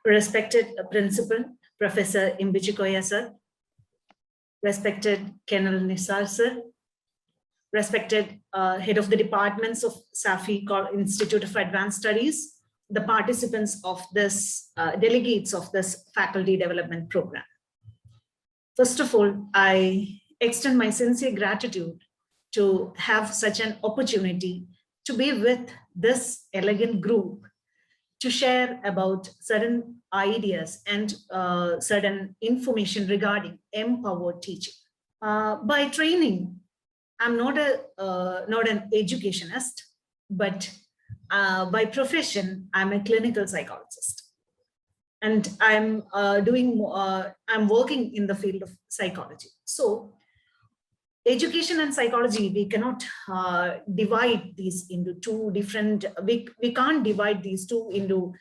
respected Principal, Professor Imbichikoya sir, respected Kenal Nisar sir, respected Head of the Departments of SAFI Institute of Advanced Studies, the participants of this, delegates of this faculty development program. First of all, I extend my sincere gratitude to have such an opportunity to be with this elegant group to share about certain ideas and certain information regarding empowered teaching. By training, I'm not an educationist, but by profession, I'm a clinical psychologist. And I'm working in the field of psychology. So education and psychology, we cannot divide these into two different, we can't divide these two into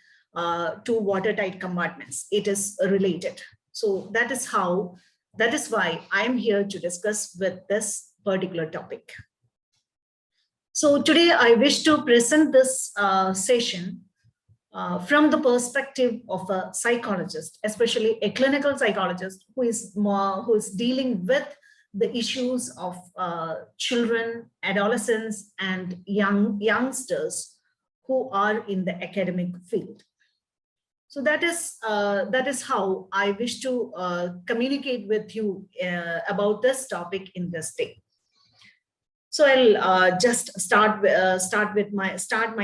two watertight compartments. It is related. So that is why I'm here to discuss with this particular topic. So today I wish to present this session from the perspective of a psychologist, especially a clinical psychologist who is dealing with the issues of children, adolescents, and youngsters who are in the academic field. So that is how I wish to communicate with you about this topic in this day. So I'll just start my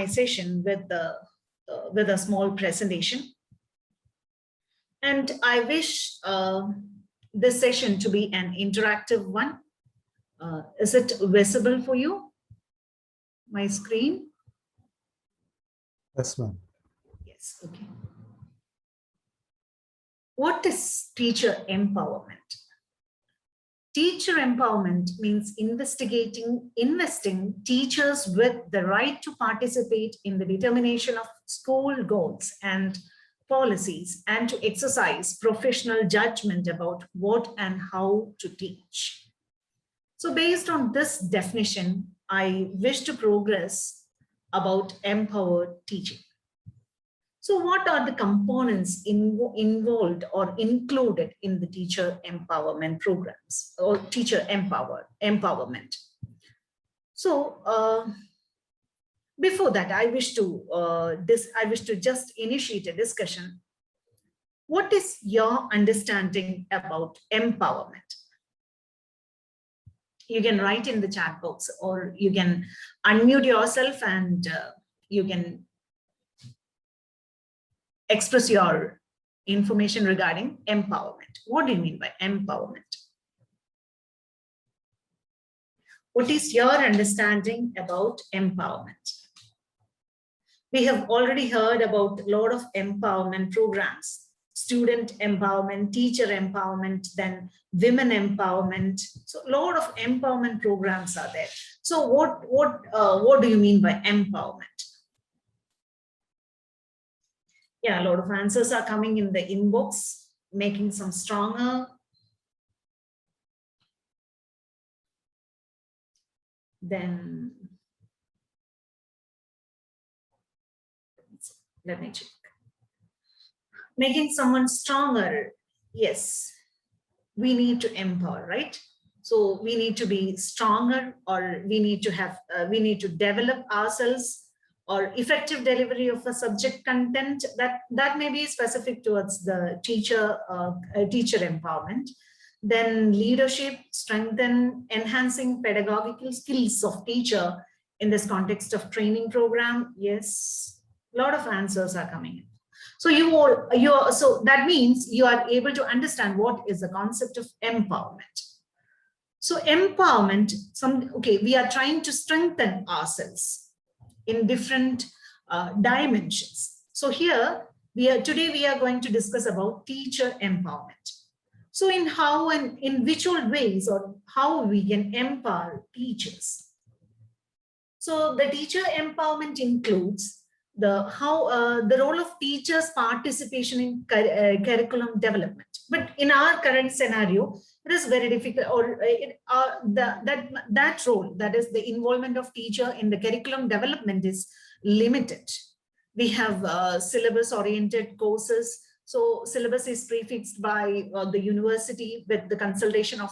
session with a small presentation, and I wish this session to be an interactive one. Is it visible for you? My screen? Yes, ma'am. Yes, okay. What is teacher empowerment? Teacher empowerment means investing teachers with the right to participate in the determination of school goals and policies, and to exercise professional judgment about what and how to teach. So based on this definition, I wish to progress about empowered teaching. So what are the components involved or included in the teacher empowerment programs or teacher empowerment? So before that, I wish to just initiate a discussion. What is your understanding about empowerment? You can write in the chat box, or you can unmute yourself and you can express your information regarding empowerment. What do you mean by empowerment? What is your understanding about empowerment? We have already heard about a lot of empowerment programs: student empowerment, teacher empowerment, then women empowerment. So a lot of empowerment programs are there. So what do you mean by empowerment? Yeah, a lot of answers are coming in the inbox, making some stronger. Then let me check. Making someone stronger. Yes, we need to empower, right? So we need to be stronger, or we need to develop ourselves, or effective delivery of a subject content that may be specific towards the teacher empowerment. Then leadership, strengthen, enhancing pedagogical skills of teacher in this context of training program. Yes, a lot of answers are coming in. So so that means you are able to understand what is the concept of empowerment. So empowerment, we are trying to strengthen ourselves in different dimensions. So here today we are going to discuss about teacher empowerment. So in how and in which all ways, or how we can empower teachers. So the teacher empowerment includes the role of teachers' participation in curriculum development. But in our current scenario, it is very difficult, or that role, that is the involvement of teacher in the curriculum development, is limited. We have syllabus-oriented courses, So syllabus is prefixed by the university with the consultation of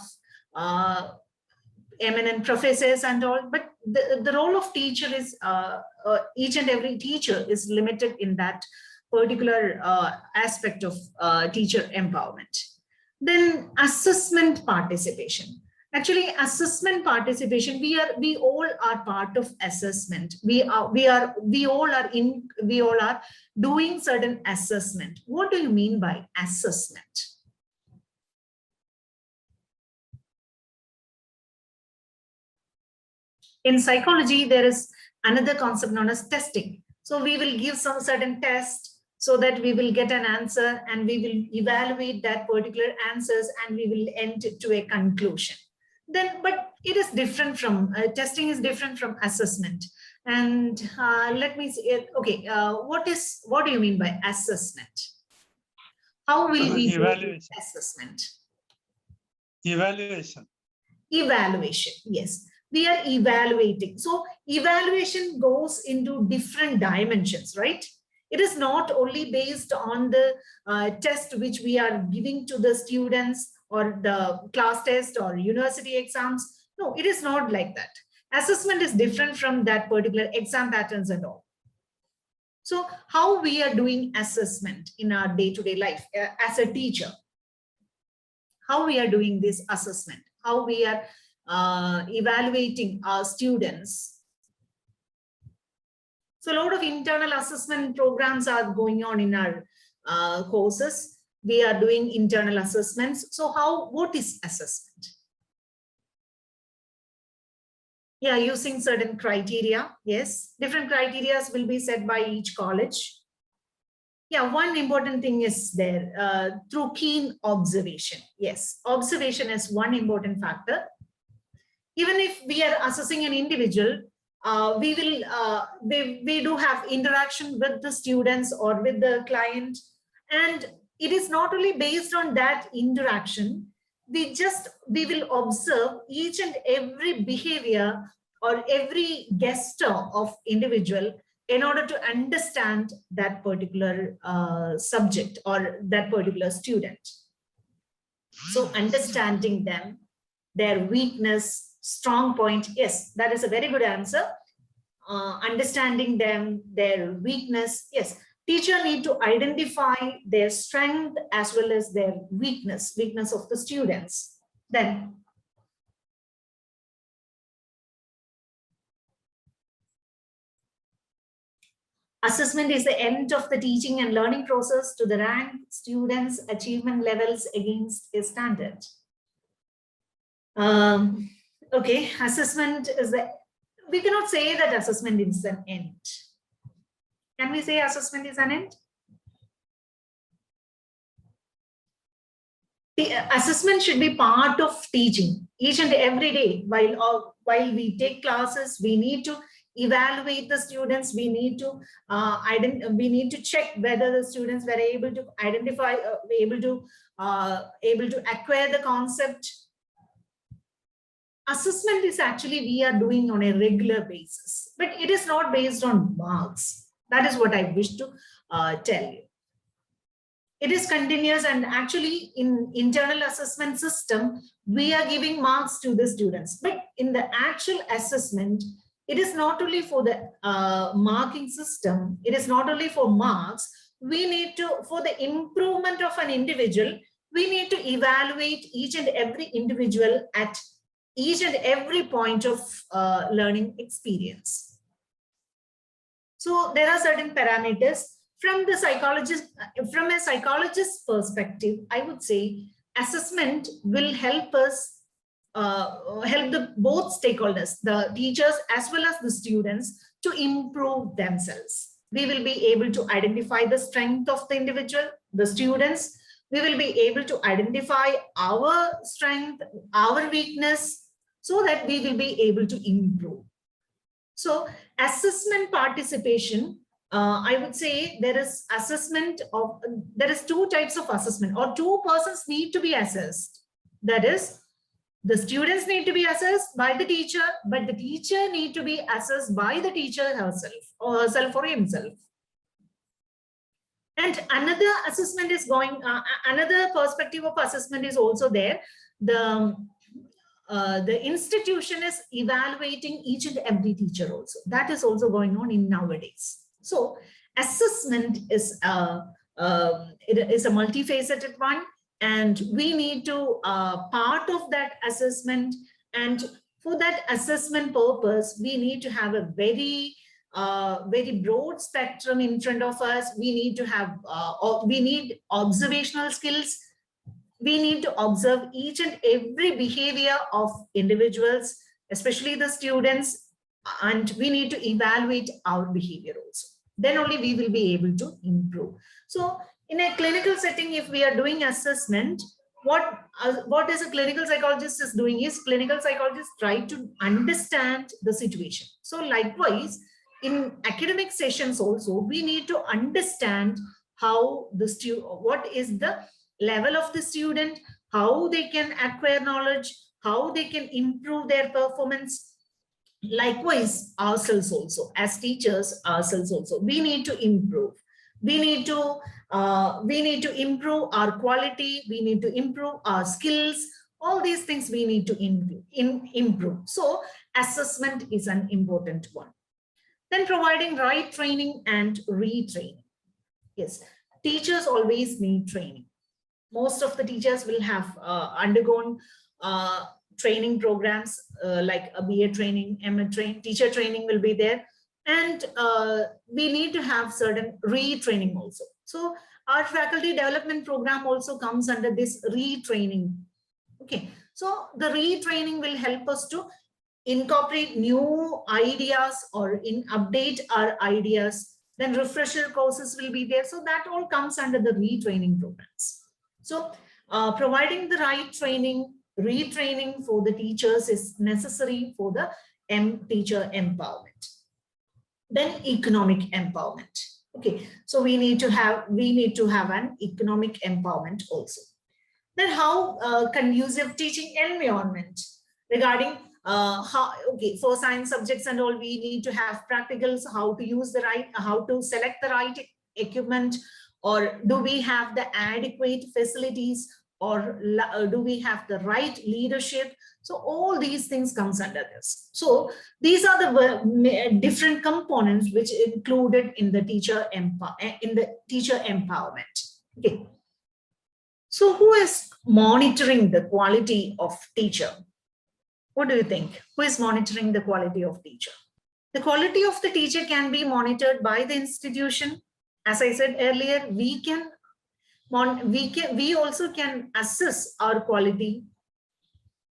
eminent professors and all, but the role of teacher is each and every teacher is limited in that particular aspect of teacher empowerment. Then assessment participation. Actually, assessment participation, we all are part of assessment. We all are doing certain assessment. What do you mean by assessment? In psychology, there is another concept known as testing. So we will give some certain test so that we will get an answer, and we will evaluate that particular answers, and we will end to a conclusion. Then, but it is different from testing is different from assessment. And let me see it. Okay, what do you mean by assessment? How will we do assessment? Evaluation. Evaluation, yes. We are evaluating. So evaluation goes into different dimensions, right? It is not only based on the test which we are giving to the students or the class test or university exams. No, it is not like that. Assessment is different from that particular exam patterns and all. So how we are doing assessment in our day-to-day life as a teacher? How we are doing this assessment? How we are evaluating our students? So a lot of internal assessment programs are going on in our courses. We are doing internal assessments. So what is assessment? Yeah, using certain criteria. Yes, different criteria will be set by each college. Yeah, one important thing is there through keen observation. Yes, observation is one important factor. Even if we are assessing an individual, we do have interaction with the students or with the client, and it is not only based on that interaction. We will observe each and every behavior or every gesture of individual in order to understand that particular subject or that particular student. So understanding them, their weakness, strong point. Yes, that is a very good answer. Understanding them, their weakness. Yes, teacher need to identify their strength as well as their weakness of the students. Then assessment is the end of the teaching and learning process to the rank students' achievement levels against a standard. Okay, assessment is we cannot say that assessment is an end. Can we say assessment is an end? The assessment should be part of teaching each and every day. While we take classes, we need to evaluate the students. We need to check whether the students were able to identify, able to acquire the concept. Assessment is actually we are doing on a regular basis, but it is not based on marks. That is what I wish to tell you. It is continuous, and actually in internal assessment system, we are giving marks to the students. But in the actual assessment, it is not only for the marking system, it is not only for marks. We need to, for the improvement of an individual, we need to evaluate each and every individual at each and every point of learning experience. So there are certain parameters. From a psychologist's perspective, I would say assessment will help us, help both stakeholders, the teachers as well as the students, to improve themselves. We will be able to identify the strength of the individual, the students. We will be able to identify our strength, our weakness, so that we will be able to improve. So assessment participation, I would say there is two types of assessment, or two persons need to be assessed. That is, the students need to be assessed by the teacher, but the teacher need to be assessed by the teacher herself or himself. And another assessment is another perspective of assessment is also there. The institution is evaluating each and every teacher also. That is also going on in nowadays. So assessment is it is a multifaceted one, and we need to part of that assessment. And for that assessment purpose, we need to have a very broad spectrum in front of us. We need to have we need observational skills. We need to observe each and every behavior of individuals, especially the students, and we need to evaluate our behavior also. Then only we will be able to improve. So in a clinical setting, if we are doing assessment, what is a clinical psychologist is doing is clinical psychologist try to understand the situation. So likewise, in academic sessions also, we need to understand how what is the level of the student, how they can acquire knowledge, how they can improve their performance. Likewise, ourselves also, as teachers, ourselves also, we need to improve. We need to improve our quality. We need to improve our skills. All these things we need to improve. So assessment is an important one. Then providing right training and retraining. Yes, teachers always need training. Most of the teachers will have undergone training programs like a BA training, MA teacher training will be there. And we need to have certain retraining also. So our faculty development program also comes under this retraining. Okay, so the retraining will help us to incorporate new ideas or update our ideas. Then refresher courses will be there. So that all comes under the retraining programs. So providing the right training, retraining for the teachers is necessary for the teacher empowerment. Then economic empowerment. Okay, so we need to have an economic empowerment also. Then how conducive teaching environment regarding for science subjects and all, we need to have practicals, how to use how to select the right equipment, or do we have the adequate facilities, or do we have the right leadership? So all these things comes under this. So these are the different components which included in the teacher empowerment. Okay. So who is monitoring the quality of teacher? What do you think? Who is monitoring the quality of teacher? The quality of the teacher can be monitored by the institution. As I said earlier, we also can assess our quality.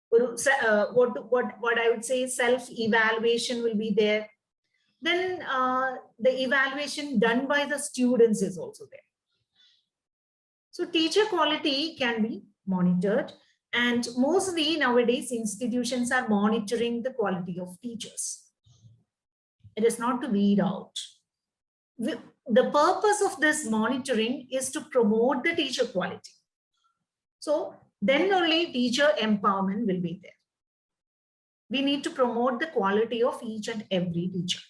What I would say, self-evaluation will be there. Then the evaluation done by the students is also there. So teacher quality can be monitored, and mostly nowadays institutions are monitoring the quality of teachers. It is not to weed out. The purpose of this monitoring is to promote the teacher quality. So then only teacher empowerment will be there. We need to promote the quality of each and every teacher.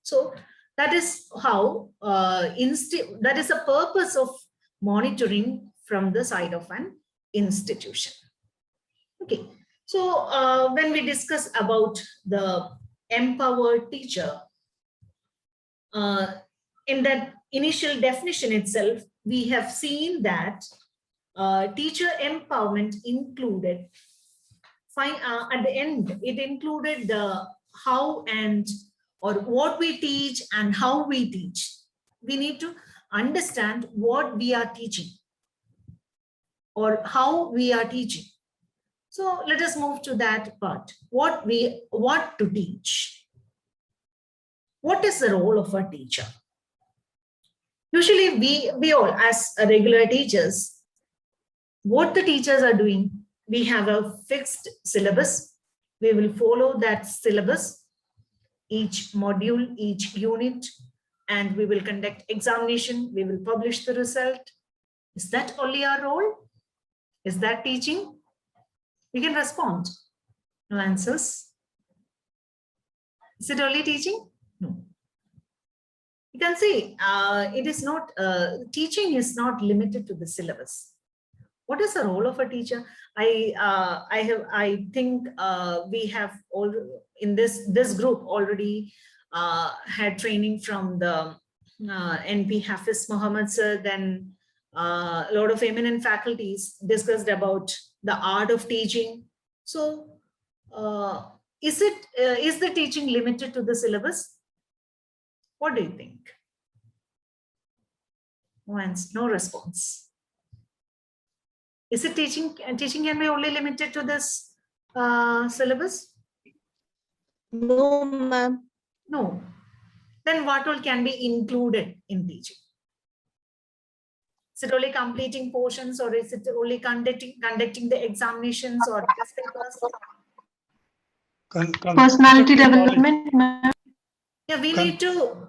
So that is how that is the purpose of monitoring from the side of an institution. Okay, so when we discuss about the empowered teacher, in that initial definition itself, we have seen that teacher empowerment included, at the end, it included the how and or what we teach and how we teach. We need to understand what we are teaching or how we are teaching. So let us move to that part. What to teach. What is the role of a teacher? Usually we all, as regular teachers, what the teachers are doing, we have a fixed syllabus. We will follow that syllabus, each module, each unit, and we will conduct examination. We will publish the result. Is that only our role? Is that teaching? You can respond. No answers. Is it only teaching? No. You can see it is not, teaching is not limited to the syllabus. What is the role of a teacher? I think we have all in this group already had training from the NP Hafiz Muhammad sir. Then a lot of eminent faculties discussed about the art of teaching. So is the teaching limited to the syllabus? What do you think? No response. Is it teaching can be only limited to this syllabus? No, ma'am. No. Then what all can be included in teaching? Is it only completing portions, or is it only conducting the examinations or test papers? Personality development, ma'am. Yeah, we need to,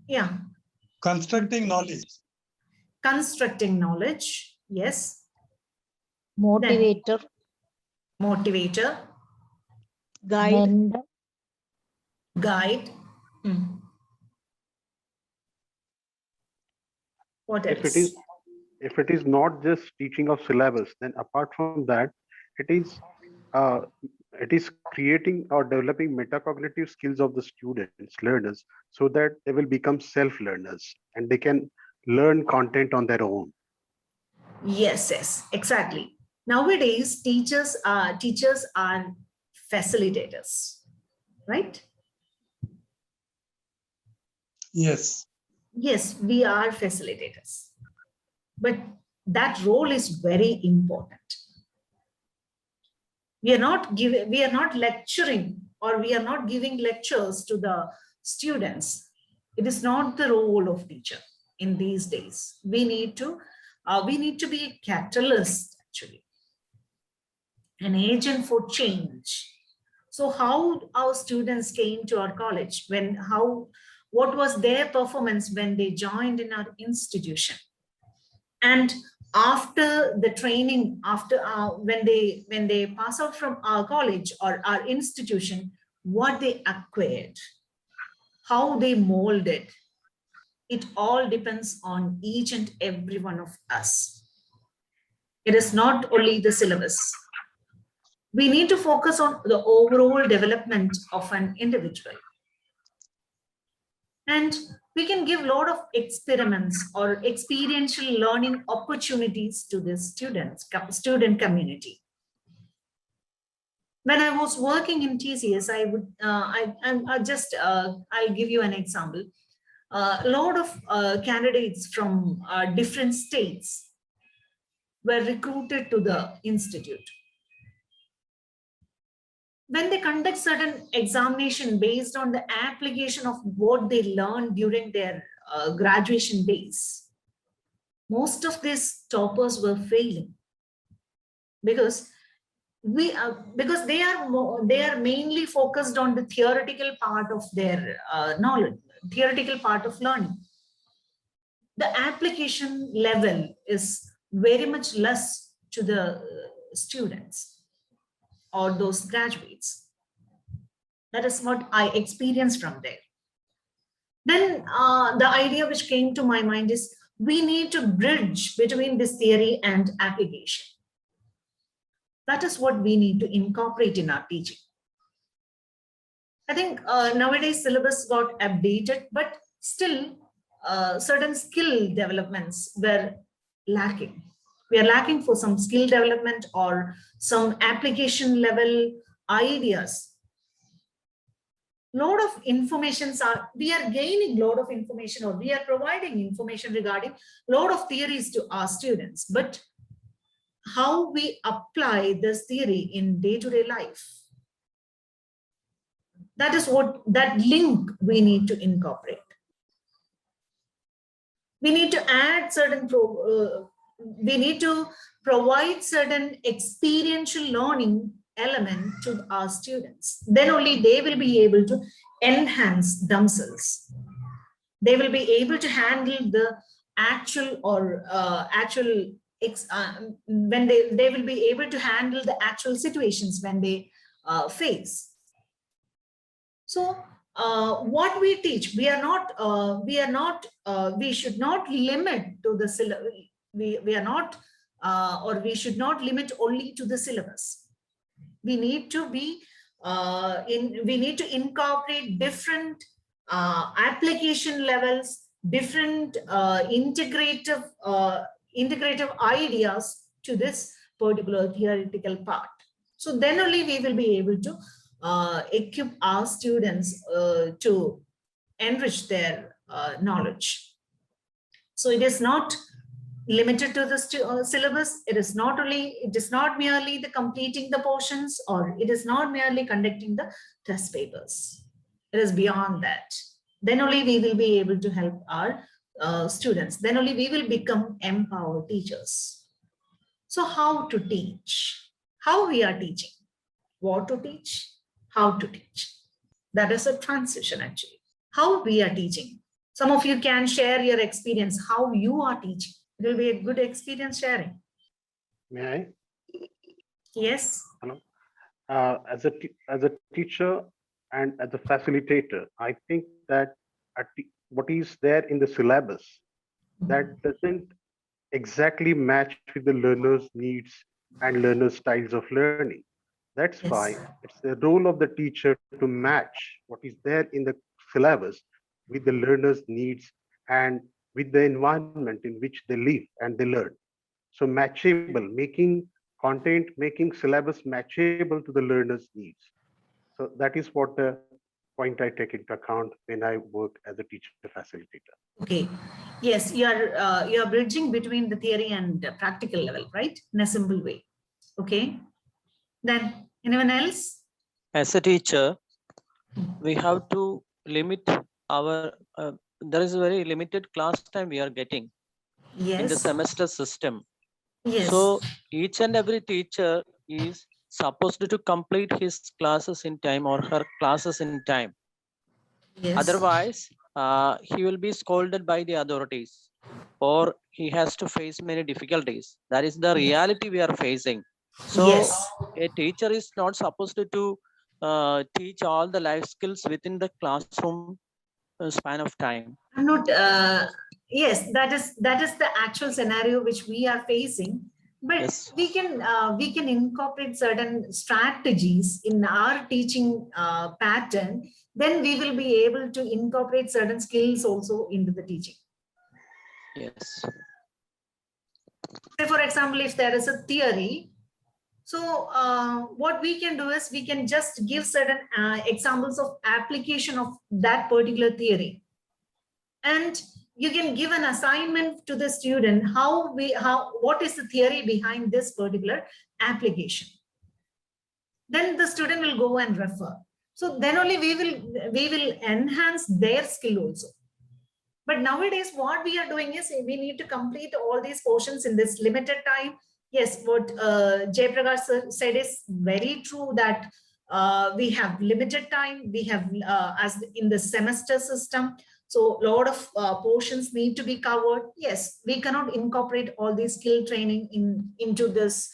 yeah. Constructing knowledge. Constructing knowledge, yes. Motivator. Motivator, Guide. guide. What else? If it is not just teaching of syllabus, then apart from that, it is creating or developing metacognitive skills of the students, learners, so that they will become self-learners and they can learn content on their own. Yes, exactly. Nowadays, teachers are facilitators, right? Yes. Yes, we are facilitators, but that role is very important. We are not lecturing, or we are not giving lectures to the students. It is not the role of teacher in these days. We need to be a catalyst, actually, an agent for change. So how our students came to our college, what was their performance when they joined in our institution, and after the training, after when they pass out from our college or our institution, what they acquired, how they molded. It all depends on each and every one of us. It is not only the syllabus. We need to focus on the overall development of an individual. And we can give a lot of experiments or experiential learning opportunities to the student community. When I was working in TCS, I'll give you an example. A lot of candidates from different states were recruited to the institute. When they conduct certain examination based on the application of what they learned during their graduation days, most of these toppers were failing because they are mainly focused on the theoretical part of their knowledge, theoretical part of learning. The application level is very much less to the students or those graduates. That is what I experienced from there. Then the idea which came to my mind is we need to bridge between this theory and application. That is what we need to incorporate in our teaching. I think nowadays syllabus got updated, but still certain skill developments were lacking. We are lacking for some skill development or some application level ideas. Lot of we are gaining a lot of information, or we are providing information regarding a lot of theories to our students, but how we apply this theory in day-to-day life, that is that link we need to incorporate. We need to add certain we need to provide certain experiential learning element to our students. Then only they will be able to enhance themselves. They will be able to handle the actual or when they will be able to handle the actual situations when they face. So what we teach, we should not limit to the syllabus. We are not, or we should not limit only to the syllabus. We need to be we need to incorporate different application levels, different integrative ideas to this particular theoretical part. So then only we will be able to equip our students to enrich their knowledge. So it is not limited to the syllabus. It is not merely the completing the portions, or it is not merely conducting the test papers. It is beyond that. Then only we will be able to help our students. Then only we will become empowered teachers. So how to teach? How we are teaching? What to teach? How to teach? That is a transition actually. How we are teaching. Some of you can share your experience, how you are teaching. It will be a good experience sharing. May I? Yes. Hello. As a teacher and as a facilitator, I think that what is there in the syllabus that doesn't exactly match with the learner's needs and learner's styles of learning. That's Yes. why it's the role of the teacher to match what is there in the syllabus with the learner's needs and with the environment in which they live and they learn. So matchable, making content, making syllabus matchable to the learner's needs. So that is what the point I take into account when I work as a teacher facilitator. Okay. Yes, you are bridging between the theory and practical level, right? In a simple way. Okay. Then anyone else? As a teacher, we have to limit our, there is a very limited class time we are getting Yes. in the semester system. Yes. So each and every teacher is supposed to complete his classes in time or her classes in time. Yes. Otherwise, he will be scolded by the authorities, or he has to face many difficulties. That is the reality we are facing. So yes. a teacher is not supposed to teach all the life skills within the classroom span of time. I'm not. Yes, that is the actual scenario which we are facing. But Yes. we can incorporate certain strategies in our teaching pattern. Then we will be able to incorporate certain skills also into the teaching. Yes. Say, for example, if there is a theory, so what we can do is we can just give certain examples of application of that particular theory. And you can give an assignment to the student what is the theory behind this particular application. Then the student will go and refer. So then only we will enhance their skill also. But nowadays, what we are doing is we need to complete all these portions in this limited time. Yes, what Jaiprakash sir said is very true, that we have limited time. We have, as in the semester system, so a lot of portions need to be covered. Yes, we cannot incorporate all these skill training into this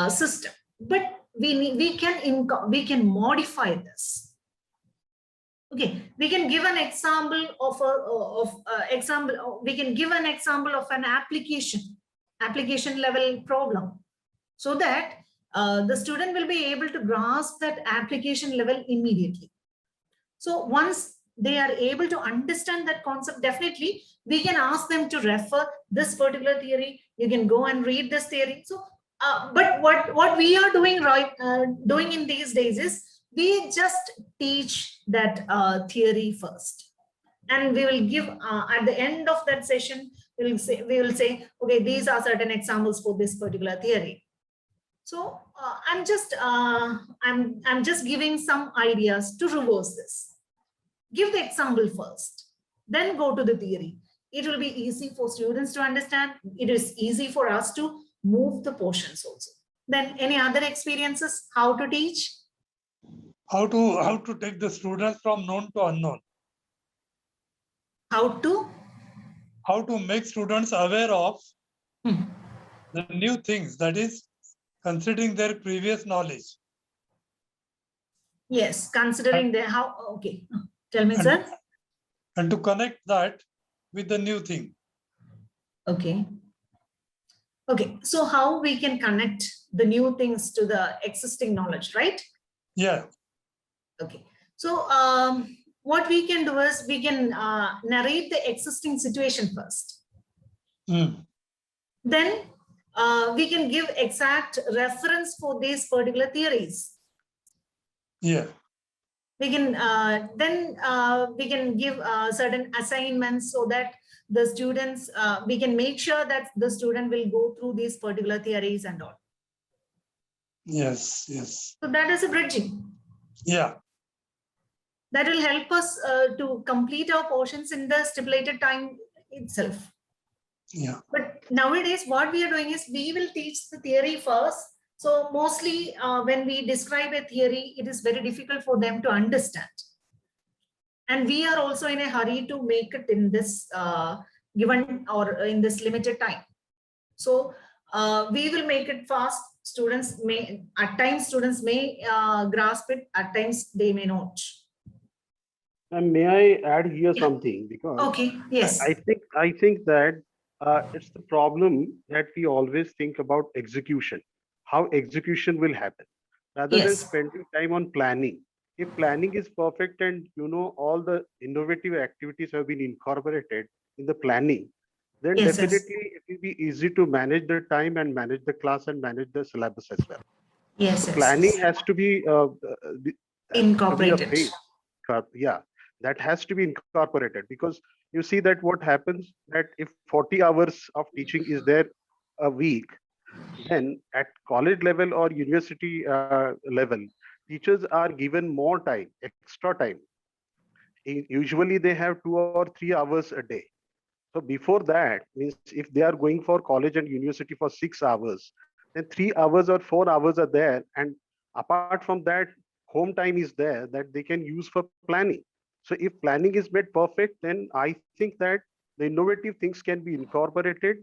system, but we can modify this. Okay, we can give an example of we can give an example of an application level problem, so that the student will be able to grasp that application level immediately. So once they are able to understand that concept, definitely we can ask them to refer this particular theory. You can go and read this theory. So, but what we are doing doing in these days is we just teach that theory first, and we will give at the end of that session we will say, okay, these are certain examples for this particular theory. So I'm just giving some ideas to reverse this. Give the example first, then go to the theory. It will be easy for students to understand. It is easy for us to move the portions also. Then any other experiences, how to teach? How to take the students from known to unknown. How to make students aware of the new things, that is considering their previous knowledge. Yes, considering the how. Okay, Tell me, And- sir. and to connect that with the new thing. Okay. Okay, so how we can connect the new things to the existing knowledge, right? Yeah, Okay, so what we can do is we can narrate the existing situation first. mm, Then we can give exact reference for these particular theories. yeah, We can then we can give certain assignments so that the students, we can make sure that the student will go through these particular theories and all. yes, yes, So that is a bridging. yeah, That will help us to complete our portions in the stipulated time itself. yeah, But nowadays, what we are doing is we will teach the theory first. So mostly when we describe a theory, it is very difficult for them to understand. And we are also in a hurry to make it in this given or in this limited time. So we will make it fast. Students may, at times students may grasp it, at times they may not. And may I add here Yeah. something? Because Okay, yes. I think that it's the problem that we always think about execution, how execution will happen, rather than Yes. spending time on planning. If planning is perfect and all the innovative activities have been incorporated in the planning, then Yes, yes. definitely it will be easy to manage the time and manage the class and manage the syllabus as well. Yes, So yes, planning yes. has to be to be a Incorporated. phase. Yeah, that has to be incorporated, because you see that what happens that if 40 hours of teaching is there a week, then at college level or university level, teachers are given more time, extra time. Usually they have 2 or 3 hours a day. So before that, means if they are going for college and university for 6 hours, then 3 hours or 4 hours are there. And apart from that, home time is there that they can use for planning. So if planning is made perfect, then I think that the innovative things can be incorporated,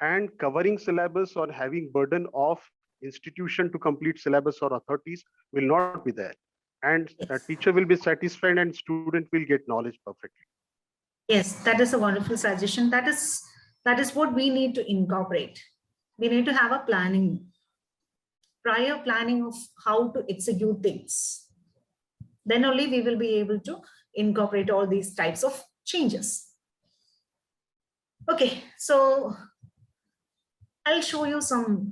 and covering syllabus or having burden of institution to complete syllabus or authorities will not be there. And a Yes. teacher will be satisfied and student will get knowledge perfectly. Yes, that is a wonderful suggestion. That is what we need to incorporate. We need to have a planning, prior planning of how to execute things. Then only we will be able to incorporate all these types of changes. Okay, so I'll show you some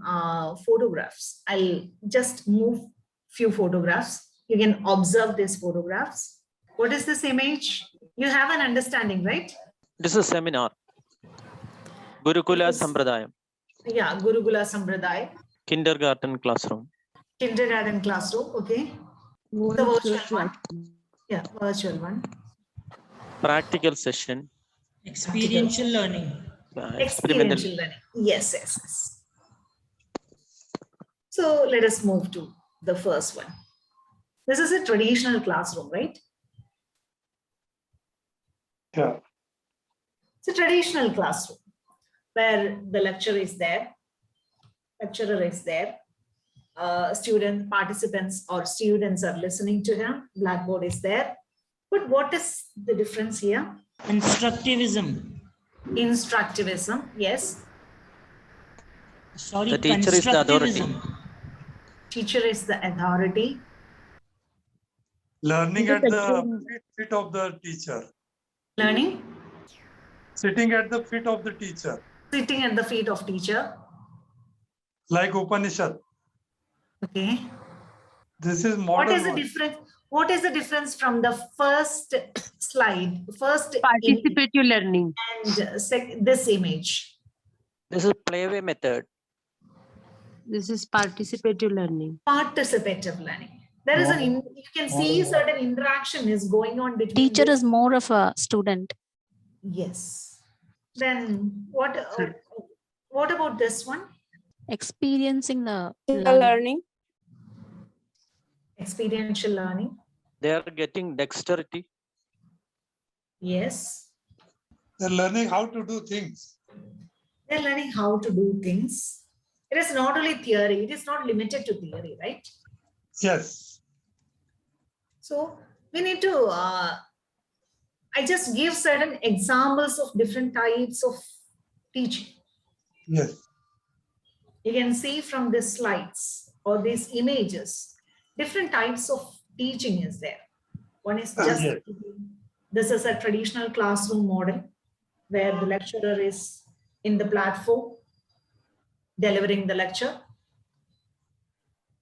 photographs. I'll just move few photographs. You can observe these photographs. What is this image? You have an understanding, right? This is seminar. Gurukula Yes. Sampradayam, Yeah, Gurukula Sampradaya, kindergarten classroom. kindergarten classroom, okay. The virtual one. Yeah, virtual one. Practical session. Experiential learning. Experimental. Experiential learning. Yes, yes, yes. So let us move to the first one. This is a traditional classroom, right? yeah, It's a traditional classroom where the lecturer is there, student participants or students are listening to him, blackboard is there. But what is the difference here? Constructivism. Instructivism, yes. Sorry, The teacher is the authority. constructivism. Teacher is the authority. learning Is it at the again- feet of the teacher, Learning, sitting at the feet of the teacher, sitting at the feet of teacher. like Upanishad. Okay. This is What modern is the one. difference? What is the difference from the first slide, first Participative learning. and this image? This is playway method. This is participative learning. Participative learning. There is you can see certain interaction is going on between. Teacher this- is more of a student. Yes. Then what about this one? Experiencing the learning. Experiential learning. They are getting dexterity. Yes. They're learning how to do things. They're learning how to do things. It is not only theory, it is not limited to theory, right? Yes, So we need to I just give certain examples of different types of teaching. Yes. You can see from these slides or these images, different types of teaching is there. One is just, Yes. this is a traditional classroom model where the lecturer is in the platform delivering the lecture.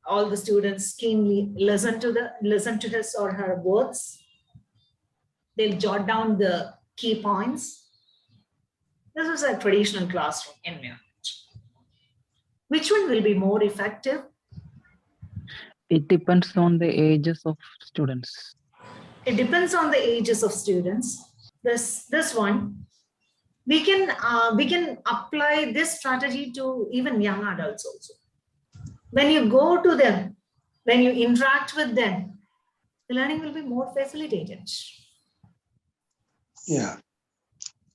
All the students keenly listen to his or her words. They'll jot down the key points. This is a traditional classroom environment. Which one will be more effective? It depends on the ages of students. It depends on the ages of students. This one, we can apply this strategy to even young adults also. When you go to them, when you interact with them, the learning will be more facilitated. Yeah.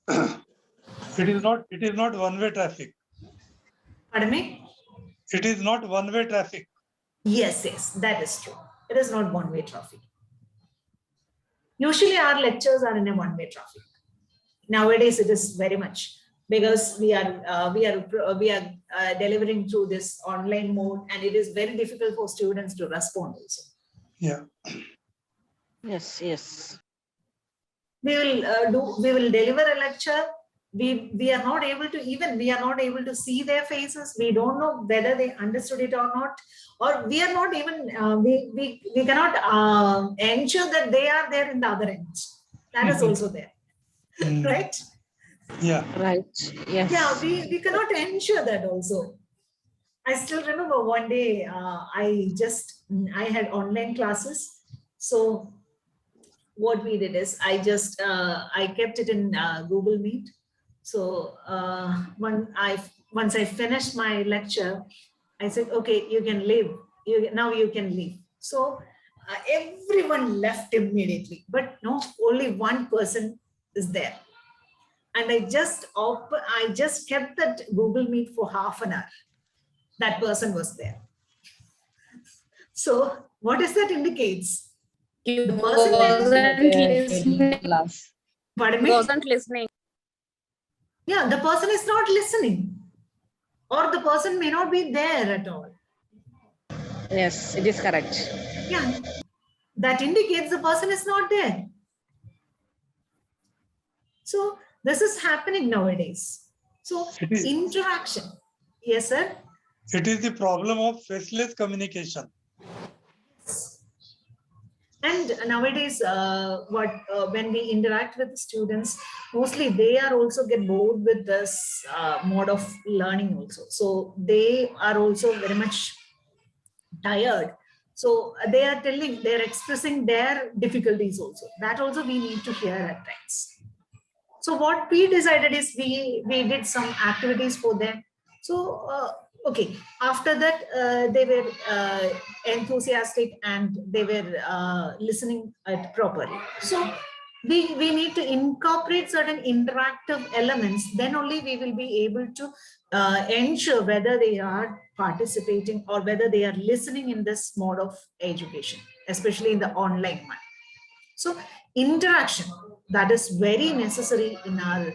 It is not one-way traffic. Pardon me? It is not one-way traffic. Yes, that is true. It is not one-way traffic. Usually our lectures are in a one-way traffic. Nowadays it is very much, because we are delivering through this online mode, and it is very difficult for students to respond also. Yeah. Yes. We will deliver a lecture. We are not able to see their faces. We don't know whether they understood it or not, or we are not even we cannot ensure that they are there in the other end. That is also there. Right? Yeah. Right. Yes. Yeah, we cannot ensure that also. I still remember one day I had online classes. So what we did is I kept it in Google Meet. So once I finished my lecture, I said, okay, you can leave. Now you can leave. So everyone left immediately, but no, only one person is there. And I just kept that Google Meet for half an hour. That person was there. So what does that indicates? The person Pardon me? Wasn't listening. Yeah, the person is not listening, or the person may not be there at all. Yes, it is correct. Yeah, that indicates the person is not there. So this is happening nowadays. So It is. interaction. Yes, sir. It is the problem of faceless communication. And nowadays, when we interact with the students, mostly they are also get bored with this mode of learning also. So they are also very much tired. So they are expressing their difficulties also. That also we need to hear at times. So what we decided is we did some activities for them. So okay, after that they were enthusiastic and they were listening it properly. So we need to incorporate certain interactive elements, then only we will be able to ensure whether they are participating or whether they are listening in this mode of education, especially in the online one. So interaction, that is very necessary in our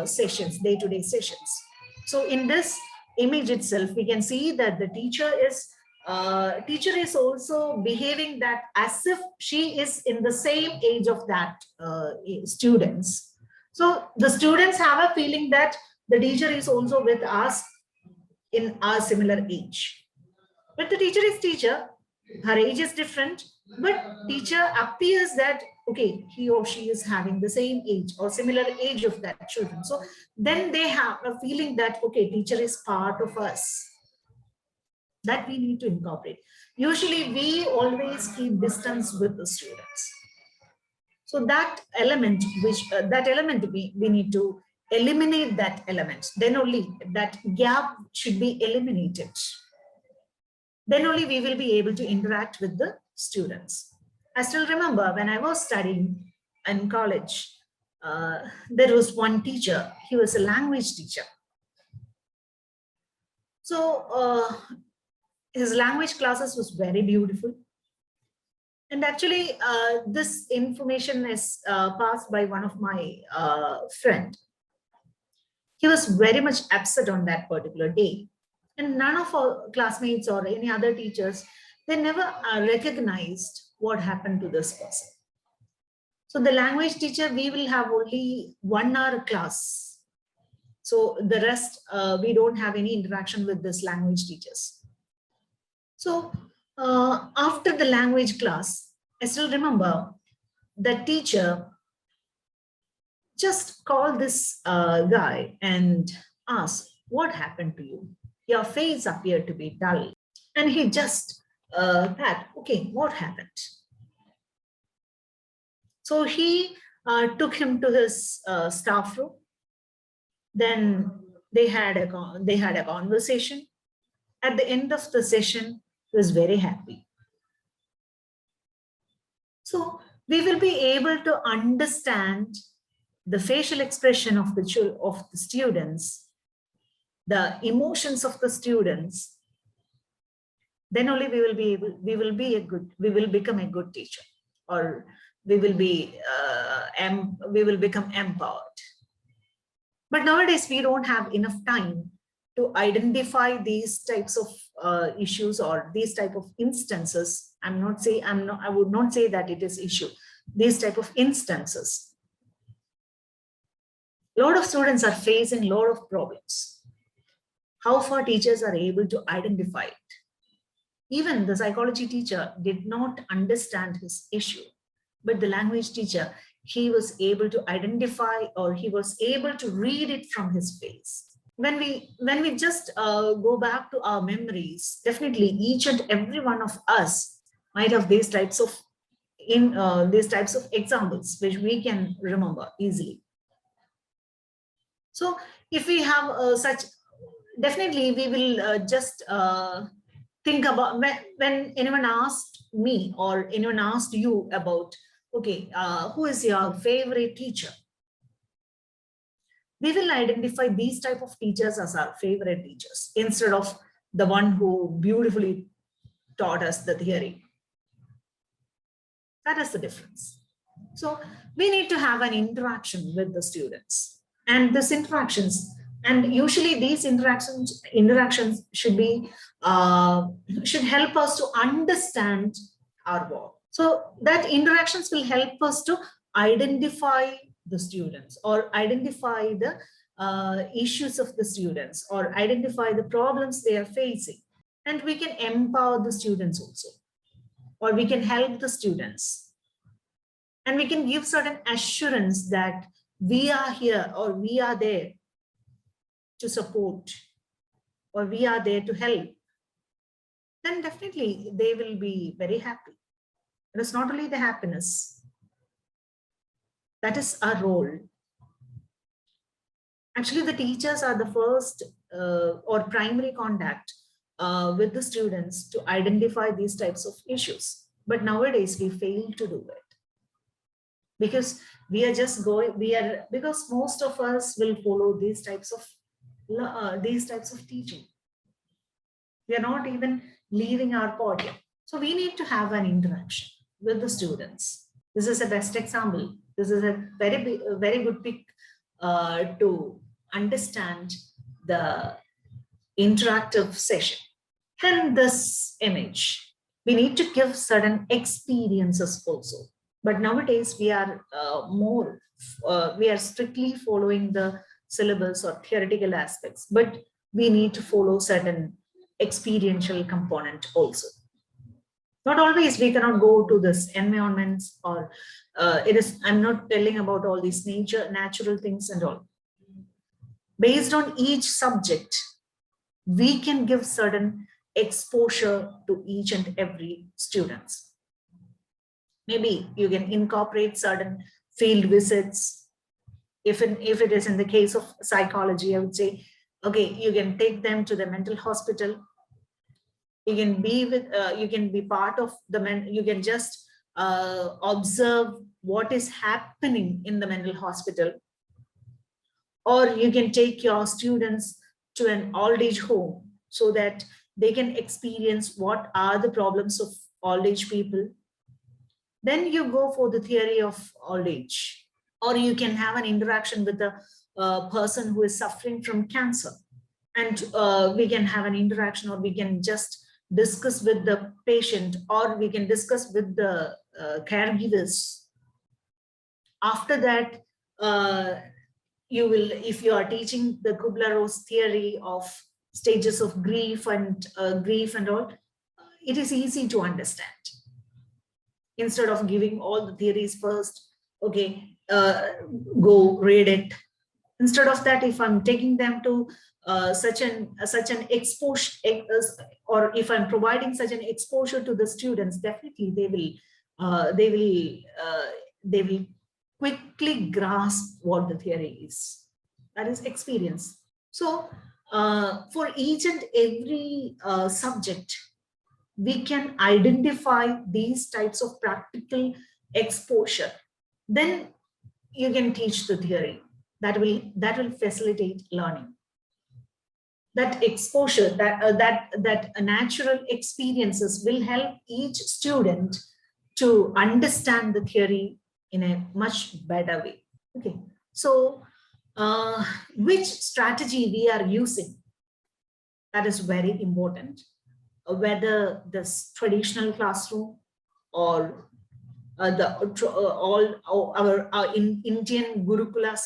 sessions, day-to-day sessions. So in this image itself, we can see that the teacher is also behaving that as if she is in the same age of that students. So the students have a feeling that the teacher is also with us in our similar age. But the teacher is teacher, her age is different, but teacher appears that, okay, he or she is having the same age or similar age of that children. So then they have a feeling that, okay, teacher is part of us. That we need to incorporate. Usually we always keep distance with the students. So that element, we need to eliminate that element. Then only that gap should be eliminated. Then only we will be able to interact with the students. I still remember when I was studying in college, there was one teacher. He was a language teacher. So his language classes was very beautiful. And actually, this information is passed by one of my friend. He was very much upset on that particular day. And none of our classmates or any other teachers, they never recognized what happened to this person. So the language teacher, we will have only 1 hour class. So the rest, we don't have any interaction with this language teachers. So after the language class, I still remember the teacher just called this guy and asked, what happened to you? Your face appeared to be dull. And he just said, okay, what happened? So he took him to his staff room. Then they had a conversation. At the end of the session, he was very happy. So we will be able to understand the facial expression of the students, the emotions of the students. Then only we will become a good teacher, or we will become empowered. But nowadays we don't have enough time to identify these types of issues or these type of instances. I would not say that it is issue. These type of instances. A lot of students are facing a lot of problems. How far teachers are able to identify it? Even the psychology teacher did not understand his issue, but the language teacher, he was able to identify, or he was able to read it from his face. When we just go back to our memories, definitely each and every one of us might have these types of examples which we can remember easily. So if we have such, definitely we will just think about when anyone asked me or anyone asked you about, okay, who is your favorite teacher? We will identify these type of teachers as our favorite teachers instead of the one who beautifully taught us the theory. That is the difference. So we need to have an interaction with the students, and this interactions, and usually these interactions should be should help us to understand our work. So that interactions will help us to identify the students, or identify the issues of the students, or identify the problems they are facing. And we can empower the students also, or we can help the students. And we can give certain assurance that we are here, or we are there to support, or we are there to help. Then definitely they will be very happy. It is not only the happiness. That is our role. Actually, the teachers are the first or primary contact with the students to identify these types of issues. But nowadays we fail to do it. Because we are just going, because most of us will follow these types of teaching. We are not even leaving our podium. So we need to have an interaction with the students. This is a best example. This is a very good pick to understand the interactive session. And this image, we need to give certain experiences also. But nowadays we are we are strictly following the syllabus or theoretical aspects, but we need to follow certain experiential component also. Not always we cannot go to this environments, or I'm not telling about all these natural things and all. Based on each subject, we can give certain exposure to each and every students. Maybe you can incorporate certain field visits. If it is in the case of psychology, I would say, okay, you can take them to the mental hospital. You can be part of you can just observe what is happening in the mental hospital. Or you can take your students to an old age home so that they can experience what are the problems of old age people. Then you go for the theory of old age, or you can have an interaction with a person who is suffering from cancer, and we can have an interaction, or we can just discuss with the patient, or we can discuss with the caregivers. After that, you will, if you are teaching the Kubler-Ross theory of stages of grief and all, it is easy to understand. Instead of giving all the theories first, okay, go read it. Instead of that, if I'm taking them to such an exposure, or if I'm providing such an exposure to the students, definitely they will quickly grasp what the theory is. That is experience. So for each and every subject, we can identify these types of practical exposure. Then you can teach the theory. That will facilitate learning. That exposure, that natural experiences will help each student to understand the theory in a much better way. Okay, so which strategy we are using, that is very important. Whether this traditional classroom or all our Indian Gurukula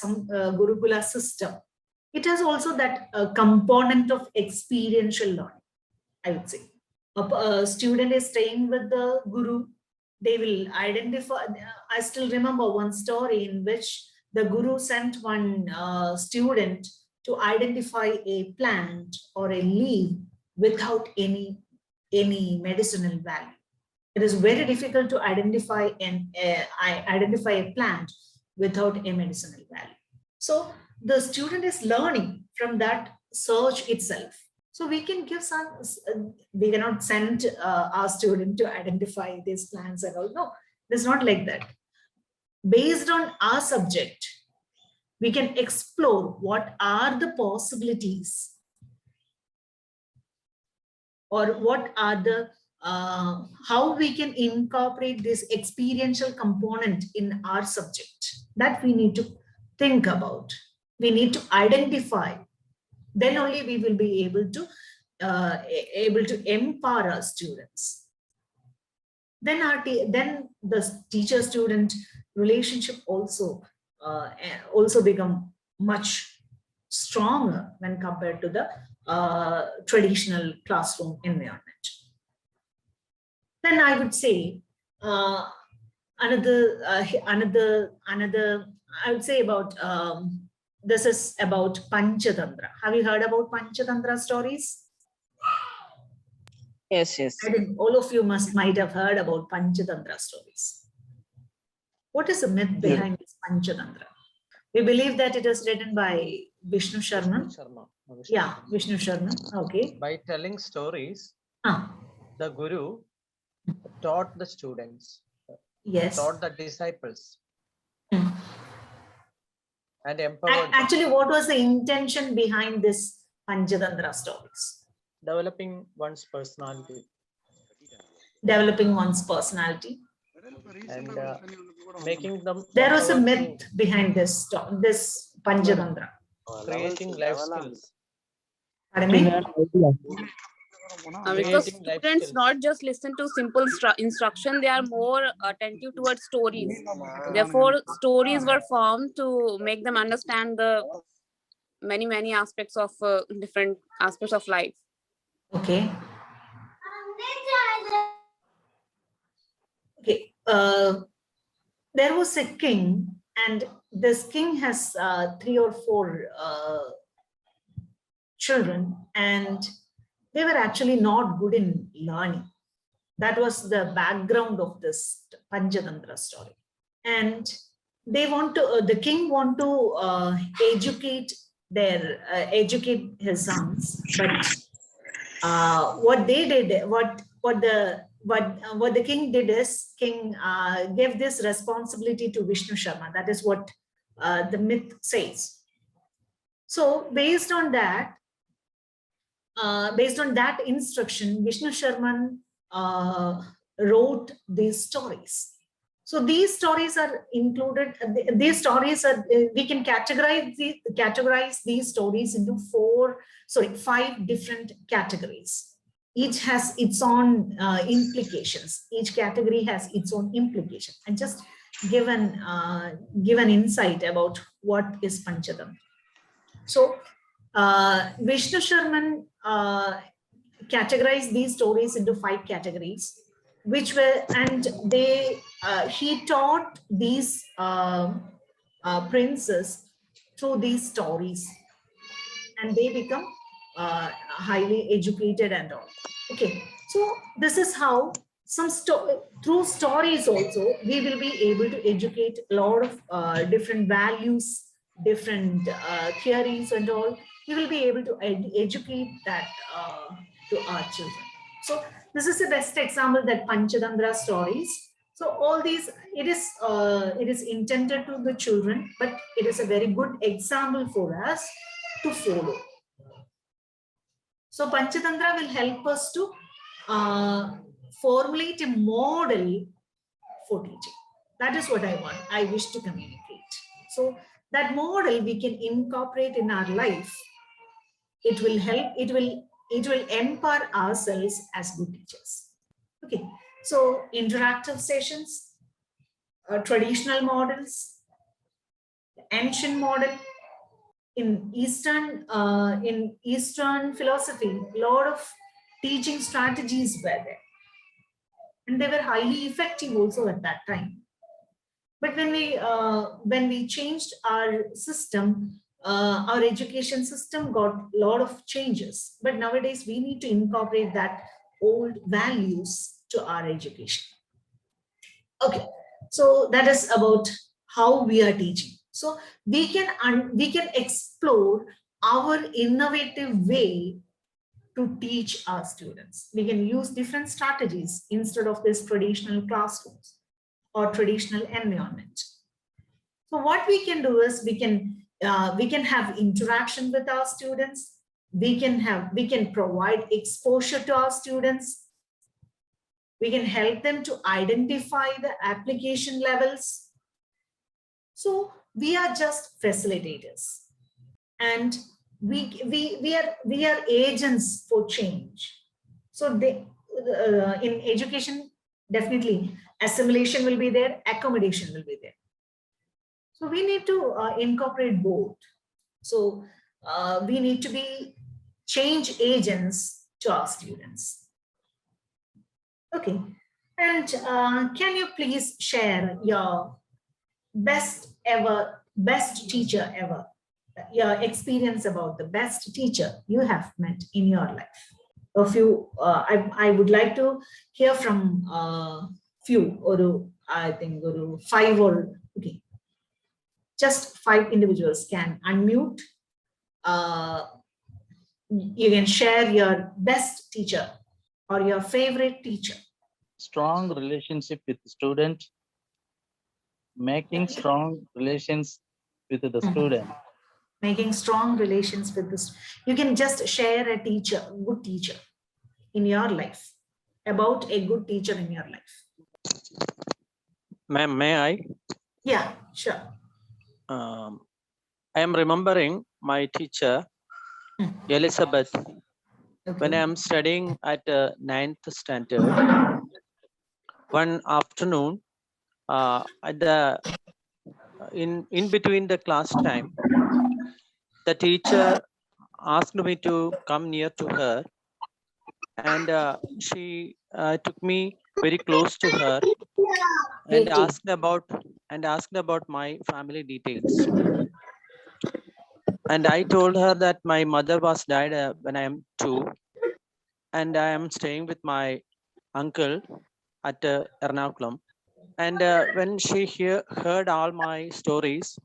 system, it has also that component of experiential learning. I would say a student is staying with the guru, they will identify. I still remember one story in which the guru sent one student to identify a plant or a leaf without any medicinal value. It is very difficult to identify a plant without a medicinal value. So the student is learning from that search itself. So we can give some, we cannot send our student to identify these plants and all. No, it's not like that. Based on our subject, we can explore what are the possibilities, or what are the how we can incorporate this experiential component in our subject. That we need to think about. We need to identify. Then only we will be able to empower our students. Then the teacher-student relationship also become much stronger when compared to the traditional classroom environment. Then I would say another I would say about this is about Panchatantra. Have you heard about Panchatantra stories? Yes, yes. I think all of you might have heard about Panchatantra stories. What is the myth behind this Panchatantra? We believe that it is written by Vishnu Sharma. Yeah, Vishnu Sharma. Okay. By telling stories, the guru taught the students, yes, taught the disciples, Hmm. and empowered them. Actually, what was the intention behind this Panchatantra stories? Developing one's personality. Developing one's personality. And making them. There was a empowered myth behind this Panchatantra. to creating life skills. Pardon me? Because Creating life students skills. not just listen to simple instruction, they are more attentive towards stories. Therefore, stories were formed to make them understand the many aspects of different aspects of life. Okay. Okay. There was a king, and this king has 3 or 4 children, and they were actually not good in learning. That was the background of this Panchatantra story. And they want to, the king want to educate his sons, but what they did, what the king did is, king gave this responsibility to Vishnu Sharma. That is what the myth says. So based on that instruction, Vishnu Sharma wrote these stories. So these stories are included. These stories are, we can categorize these stories into 5 different categories. Each has its own implications. Each category has its own implication. And just give an insight about what is Panchatantra. So Vishnu Sharman categorized these stories into 5 categories, which were, and he taught these princes through these stories, and they become highly educated and all. Okay, so this is how through stories also we will be able to educate a lot of different values, different theories and all. We will be able to educate that to our children. So this is the best example, that Panchatantra stories. So all these, it is intended to the children, but it is a very good example for us to follow. So Panchatantra will help us to formulate a model for teaching. That is what I wish to communicate. So that model we can incorporate in our life. It will help, it will empower ourselves as good teachers. Okay, so interactive sessions, traditional models, ancient model. In Eastern philosophy, a lot of teaching strategies were there, and they were highly effective also at that time. But when we changed our system, our education system got a lot of changes. But nowadays we need to incorporate that old values to our education. Okay, so that is about how we are teaching. So we can explore our innovative way to teach our students. We can use different strategies instead of this traditional classrooms or traditional environment. So what we can do is we can have interaction with our students. We can provide exposure to our students. We can help them to identify the application levels. So we are just facilitators, and we are agents for change. So in education, definitely assimilation will be there, accommodation will be there. So we need to incorporate both. So we need to be change agents to our students. Okay, and can you please share your best teacher ever, your experience about the best teacher you have met in your life? A few, I would like to hear from few, or I think 5, or okay, just 5 individuals can unmute. You can share your best teacher or your favorite teacher. Strong relationship with the student, making strong relations with the student. Making strong relations with this. You can just share a teacher, good teacher in your life, about a good teacher in your life. Ma'am, may I? Yeah, sure. I am remembering my teacher, Elizabeth, when I am studying at 9th standard. One afternoon, in between the class time, the teacher asked me to come near to her, and she took me very close to her and asked about my family details. And I told her that my mother was died when I am 2, and I am staying with my uncle at Ernakulam. And when she heard all my stories,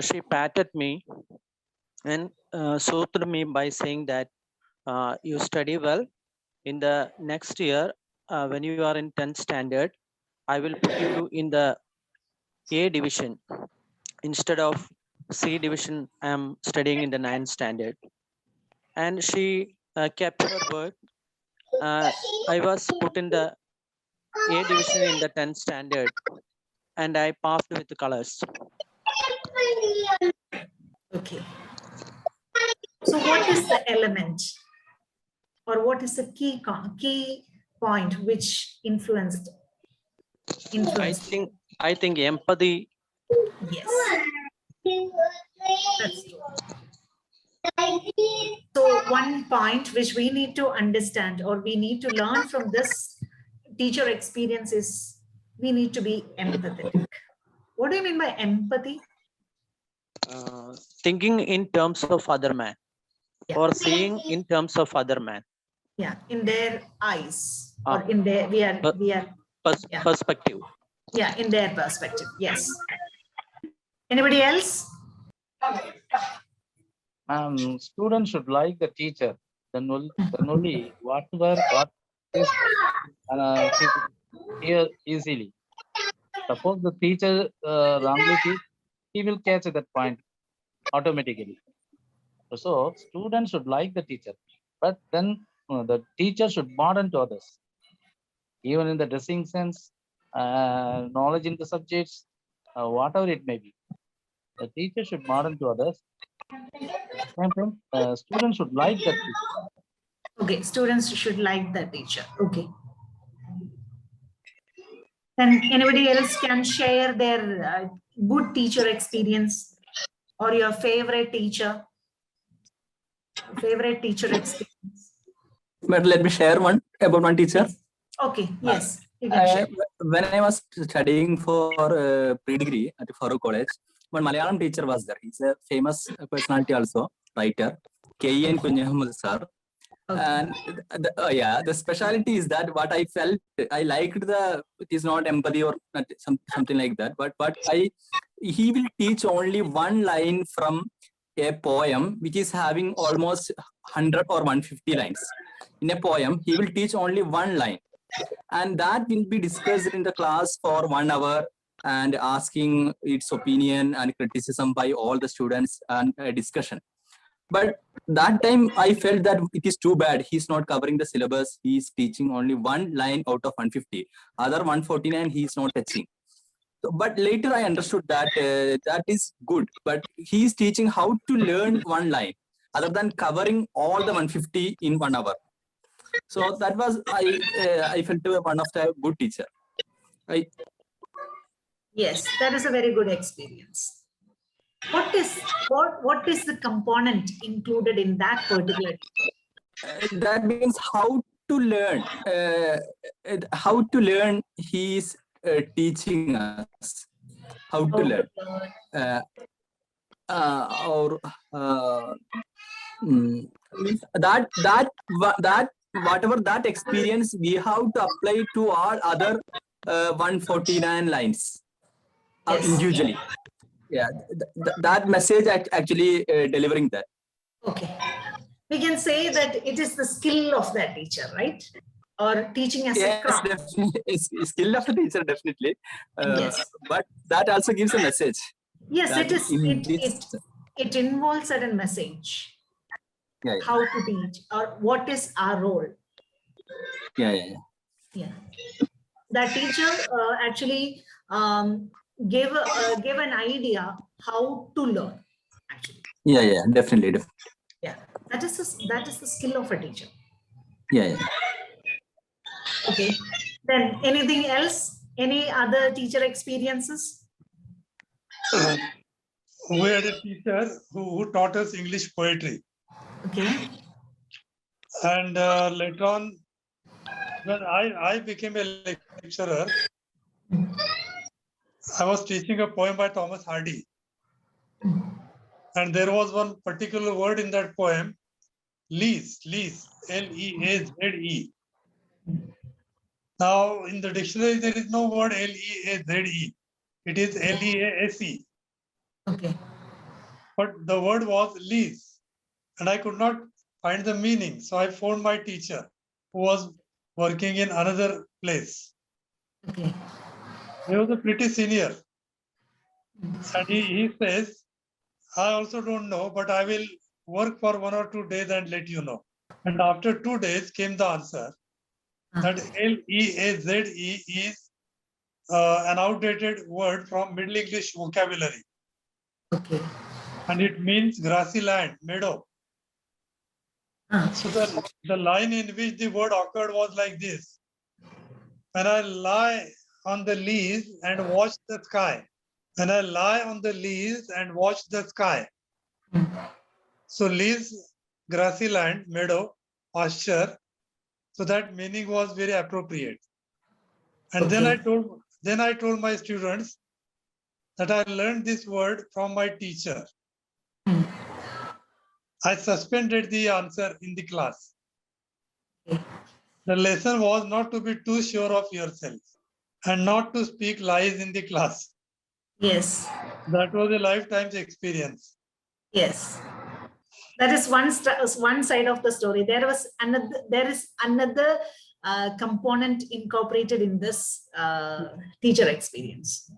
she patted me and soothed me by saying that you study well. In the next year, when you are in 10th standard, I will put you in the A division. Instead of C division, I am studying in the 9th standard. And she kept her word. I was put in the A division in the 10th standard, and I passed with the colors. Okay. So what is the element or what is the key point which influenced? I think empathy. Yes. That's true. So one point which we need to understand or we need to learn from this teacher experience is we need to be empathetic. What do you mean by empathy? Thinking in terms of other man, Yeah. or seeing in terms of other man. Yeah, in their eyes or in their yeah. Perspective. Yeah, in their perspective. Yes. Anybody else? Students should like the teacher. Then only what is here easily. Suppose the teacher wrongly teach, he will catch that point automatically. So students should like the teacher, but then the teacher should modern to others. Even in the dressing sense, knowledge in the subjects, whatever it may be. The teacher should modern to others. Students should like that teacher. Okay, students should like the teacher. Okay. Then anybody else can share their good teacher experience or your favorite teacher experience. But let me share one about one teacher. Okay, yes. You can share. When I was studying for pre-degree at Farooq College, one Malayalam teacher was there. He's a famous personality also, writer, K.N. Kunjahamud sir. Okay. And the speciality is that what I felt, I liked it is not empathy or not something like that, but he will teach only one line from a poem which is having almost 100 or 150 lines. In a poem, he will teach only one line, and that will be discussed in the class for 1 hour and asking its opinion and criticism by all the students and a discussion. But that time I felt that it is too bad. He's not covering the syllabus. He's teaching only one line out of 150. Other 149 he's not touching. So, but later I understood that that is good. But he's teaching how to learn one line other than covering all the 150 in 1 hour. So that was I felt one of the good teacher. Yes, that is a very good experience. What is the component included in that particular? That means how to learn. How to learn. He's teaching us how to learn. That whatever that experience we have to apply to all other 149 lines individually. Yeah, that message actually delivering that. Okay, we can say that it is the skill of that teacher, right? Or teaching as a craft. Definitely. Skill of the teacher, definitely. Yes. But that also gives a message. Yes, it involves certain message. Yeah. How to teach or what is our role. Yeah. That teacher actually gave an idea how to learn. Actually. Yeah, definitely. Yeah, that is the skill of a teacher. Yeah. Okay. Then anything else? Any other teacher experiences? We had a teacher who taught us English poetry. Okay. And later on, when I became a lecturer, I was teaching a poem by Thomas Hardy. And there was one particular word in that poem, lease, L-E-A-Z-E. Now, in the dictionary, there is no word L-E-A-Z-E. It is L-E-A-S-E. Okay. But the word was lease. And I could not find the meaning. So I phoned my teacher who was working in another place. Okay. He was a pretty senior. And he says, I also don't know, but I will work for 1 or 2 days and let you know. And after 2 days came the answer. That Leaze is an outdated word from Middle English vocabulary, Okay. and it means grassy land, meadow. So the line in which the word occurred was like this. When I lie on the leaves and watch the sky. When I lie on the leaves and watch the sky. So leaves, grassy land, meadow, pasture. So that meaning was very appropriate. And then I told my students that I learned this word from my teacher. I suspended the answer in the class. The lesson was not to be too sure of yourself and not to speak lies in the class. Yes. That was a lifetime's experience. Yes. That is one side of the story. There is another component incorporated in this teacher experience.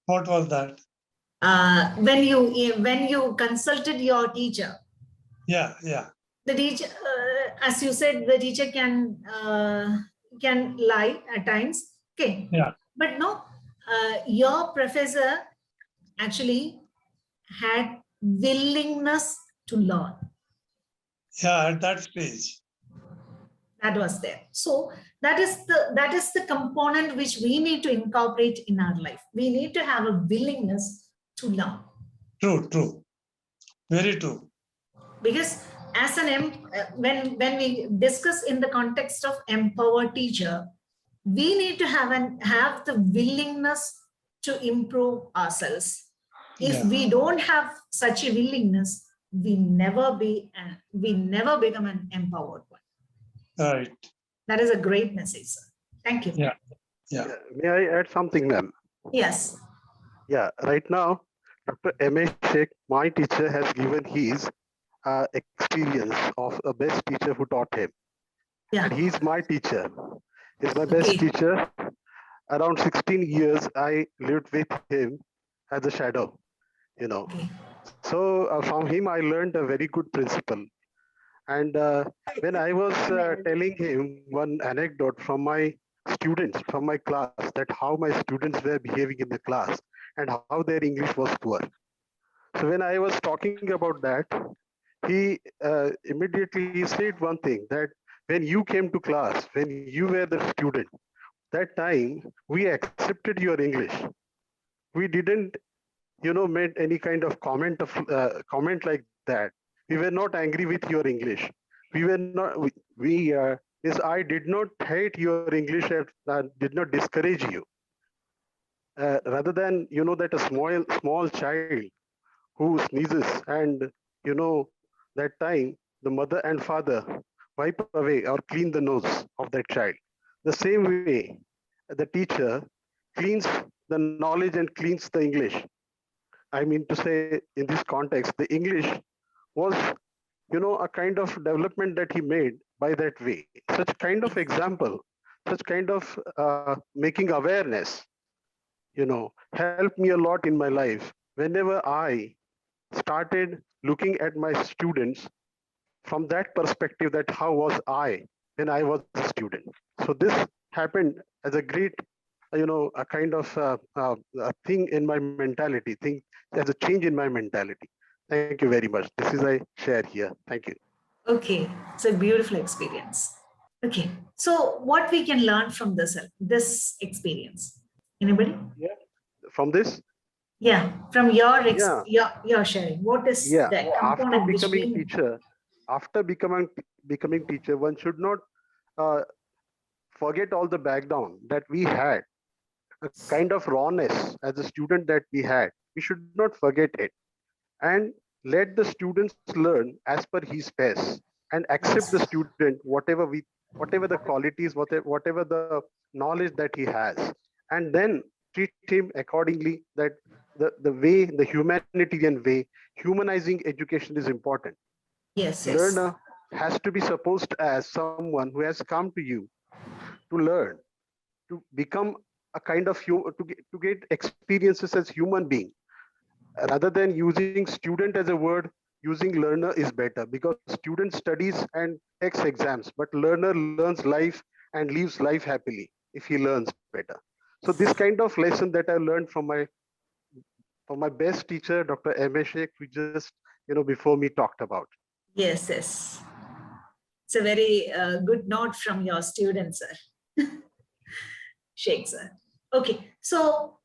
What was that? When you consulted your teacher. Yeah. The teacher, as you said, the teacher can lie at times. Okay. Yeah. But no, your professor actually had willingness to learn. Yeah, at that stage. That was there. So that is the component which we need to incorporate in our life. We need to have a willingness to learn. True. Very true. Because as when we discuss in the context of empowered teacher, we need to have the willingness to improve ourselves. If we don't have such a willingness, we never become an empowered one. Right. That is a great message, sir. Thank you. Yeah. May I add something, ma'am? Yes. Yeah, right now, Dr. M.A. Sheikh, my teacher, has given his experience of a best teacher who taught him. Yeah. And he's my teacher. He's my best teacher. Around 16 years, I lived with him as a shadow, So from him, I learned a very good principle. And when I was telling him one anecdote from my students, from my class, that how my students were behaving in the class and how their English was poor. So when I was talking about that, he immediately said one thing, that when you came to class, when you were the student, that time we accepted your English. We didn't, made any kind of comment like that. We were not angry with your English. We were not. I did not hate your English and did not discourage you. Rather than that a small child who sneezes and that time the mother and father wipe away or clean the nose of that child. The same way, the teacher cleans the knowledge and cleans the English. I mean to say, in this context, the English was, a kind of development that he made by that way. Such kind of example, such kind of making awareness, helped me a lot in my life. Whenever I started looking at my students from that perspective, that how was I when I was a student. So this happened as a great, a kind of a thing in my mentality, as a change in my mentality. Thank you very much. This is I share here. Thank you. Okay, it's a beautiful experience. Okay, so what we can learn from this experience? Anybody? Yeah. From this? Yeah, from your sharing. What is the component? After becoming teacher, one should not forget all the background that we had, a kind of rawness as a student that we had. We should not forget it, and let the students learn as per his pace, and accept the student whatever the qualities, whatever the knowledge that he has, and then treat him accordingly. That the way, the humanitarian way, humanizing education is important. Yes. Learner has to be supposed as someone who has come to you to learn, to become a kind of to get experiences as human being. Rather than using student as a word, using learner is better, because student studies and takes exams, but learner learns life and lives life happily if he learns better. So this kind of lesson that I learned from my best teacher, Dr. M.A. Sheikh, we just, before me talked about. Yes, yes. It's a very good note from your student, sir. Sheikh, sir. Okay, so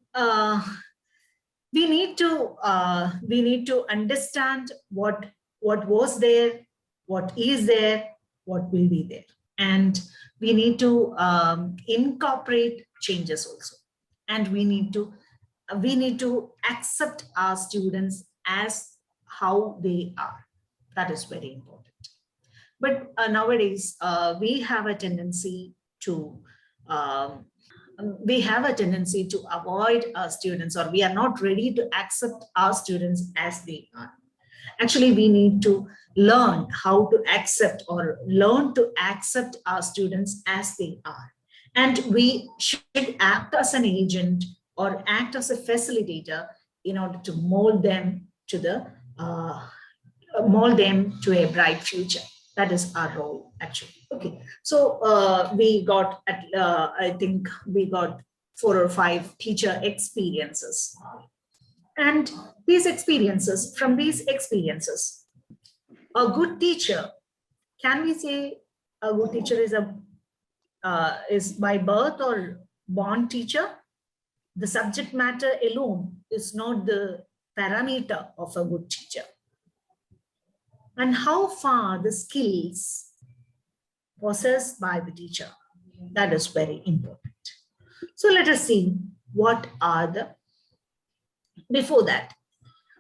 we need to understand what was there, what is there, what will be there, and we need to incorporate changes also, and we need to accept our students as how they are. That is very important. But nowadays we have a tendency to avoid our students, or we are not ready to accept our students as they are. Actually, we need to learn how to accept, or learn to accept our students as they are. And we should act as an agent or act as a facilitator in order to mold them to a bright future. That is our role, actually. Okay, so I think we got 4 or 5 teacher experiences. And from these experiences, a good teacher, can we say a good teacher is by birth or born teacher? The subject matter alone is not the parameter of a good teacher. And how far the skills possessed by the teacher, that is very important. So let us see what are the, before that,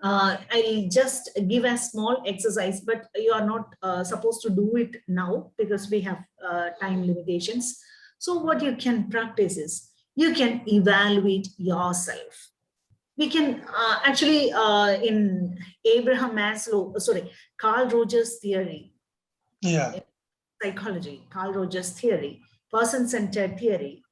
I'll just give a small exercise, but you are not supposed to do it now because we have time limitations. So what you can practice is, you can evaluate yourself. We can actually in Carl Rogers theory, psychology, Carl Rogers theory, person-centered theory,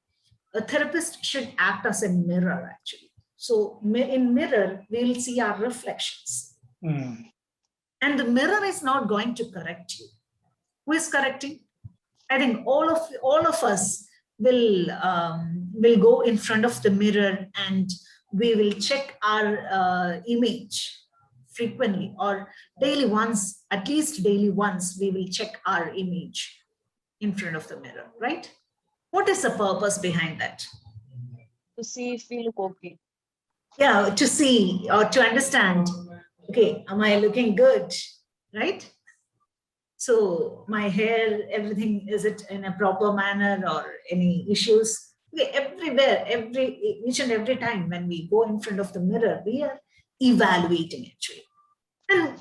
a therapist should act as a mirror, actually. So in mirror, we'll see our reflections. And the mirror is not going to correct you. Who is correcting? I think all of us will go in front of the mirror, and we will check our image frequently, or daily once, at least daily once, we will check our image in front of the mirror, right? What is the purpose behind that? To see if we look okay. Yeah, to see or to understand, okay, am I looking good, right? So my hair, everything, is it in a proper manner, or any issues? Okay, everywhere, each and every time when we go in front of the mirror, we are evaluating, actually. And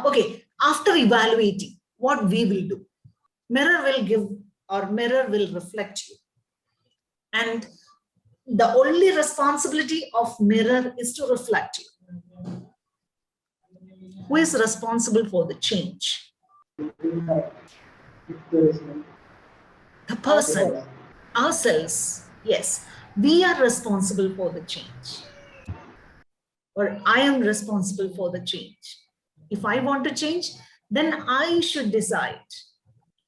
okay, after evaluating, what we will do? Mirror will give, or mirror will reflect you. And the only responsibility of mirror is to reflect you. Who is responsible for the change? The person, ourselves. Yes, we are responsible for the change. Or I am responsible for the change. If I want to change, then I should decide.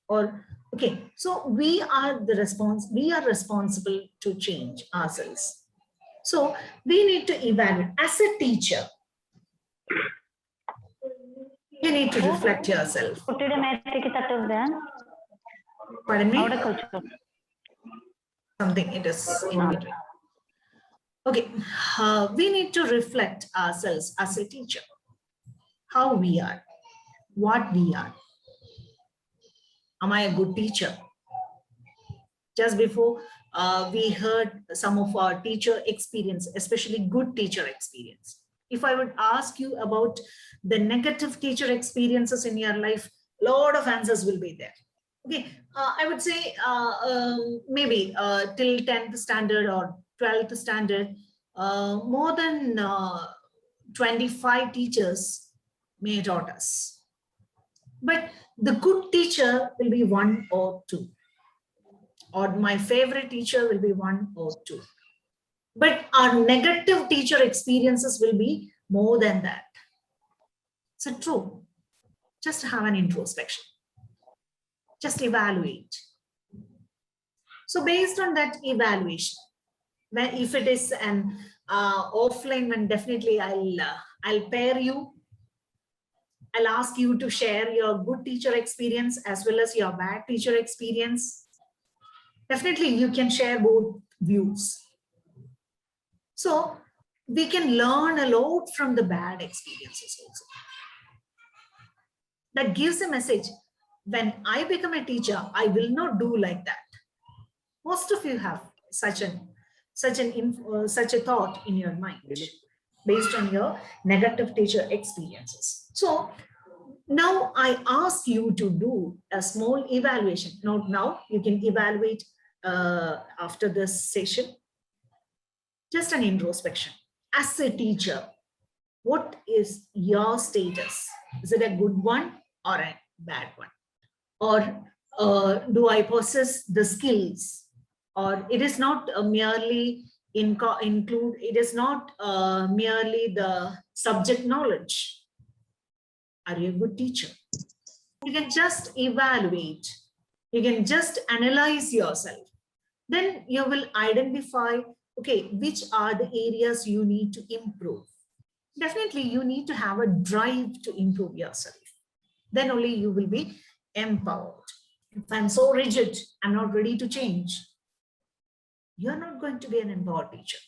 Or okay, so we are responsible to change ourselves. So we need to evaluate. As a teacher, you need to reflect yourself. Pardon me? Something it is in between. Okay, we need to reflect ourselves as a teacher. How we are, what we are. Am I a good teacher? Just before, we heard some of our teacher experience, especially good teacher experience. If I would ask you about the negative teacher experiences in your life, a lot of answers will be there. Okay, I would say maybe till 10th standard or 12th standard, more than 25 teachers may have taught us. But the good teacher will be 1 or 2. Or my favorite teacher will be 1 or 2. But our negative teacher experiences will be more than that. Is it true? Just have an introspection. Just evaluate. So based on that evaluation, when if it is an offline, then definitely I'll pair you. I'll ask you to share your good teacher experience as well as your bad teacher experience. Definitely you can share both views. So we can learn a lot from the bad experiences also. That gives a message. When I become a teacher, I will not do like that. Most of you have such a thought in your mind based on your negative teacher experiences. So now I ask you to do a small evaluation. Not now, you can evaluate after this session. Just an introspection. As a teacher, what is your status? Is it a good one or a bad one? Or do I possess the skills? Or it is not merely it is not merely the subject knowledge. Are you a good teacher? You can just evaluate. You can just analyze yourself. Then you will identify, okay, which are the areas you need to improve. Definitely you need to have a drive to improve yourself. Then only you will be empowered. If I'm so rigid, I'm not ready to change, you're not going to be an empowered teacher.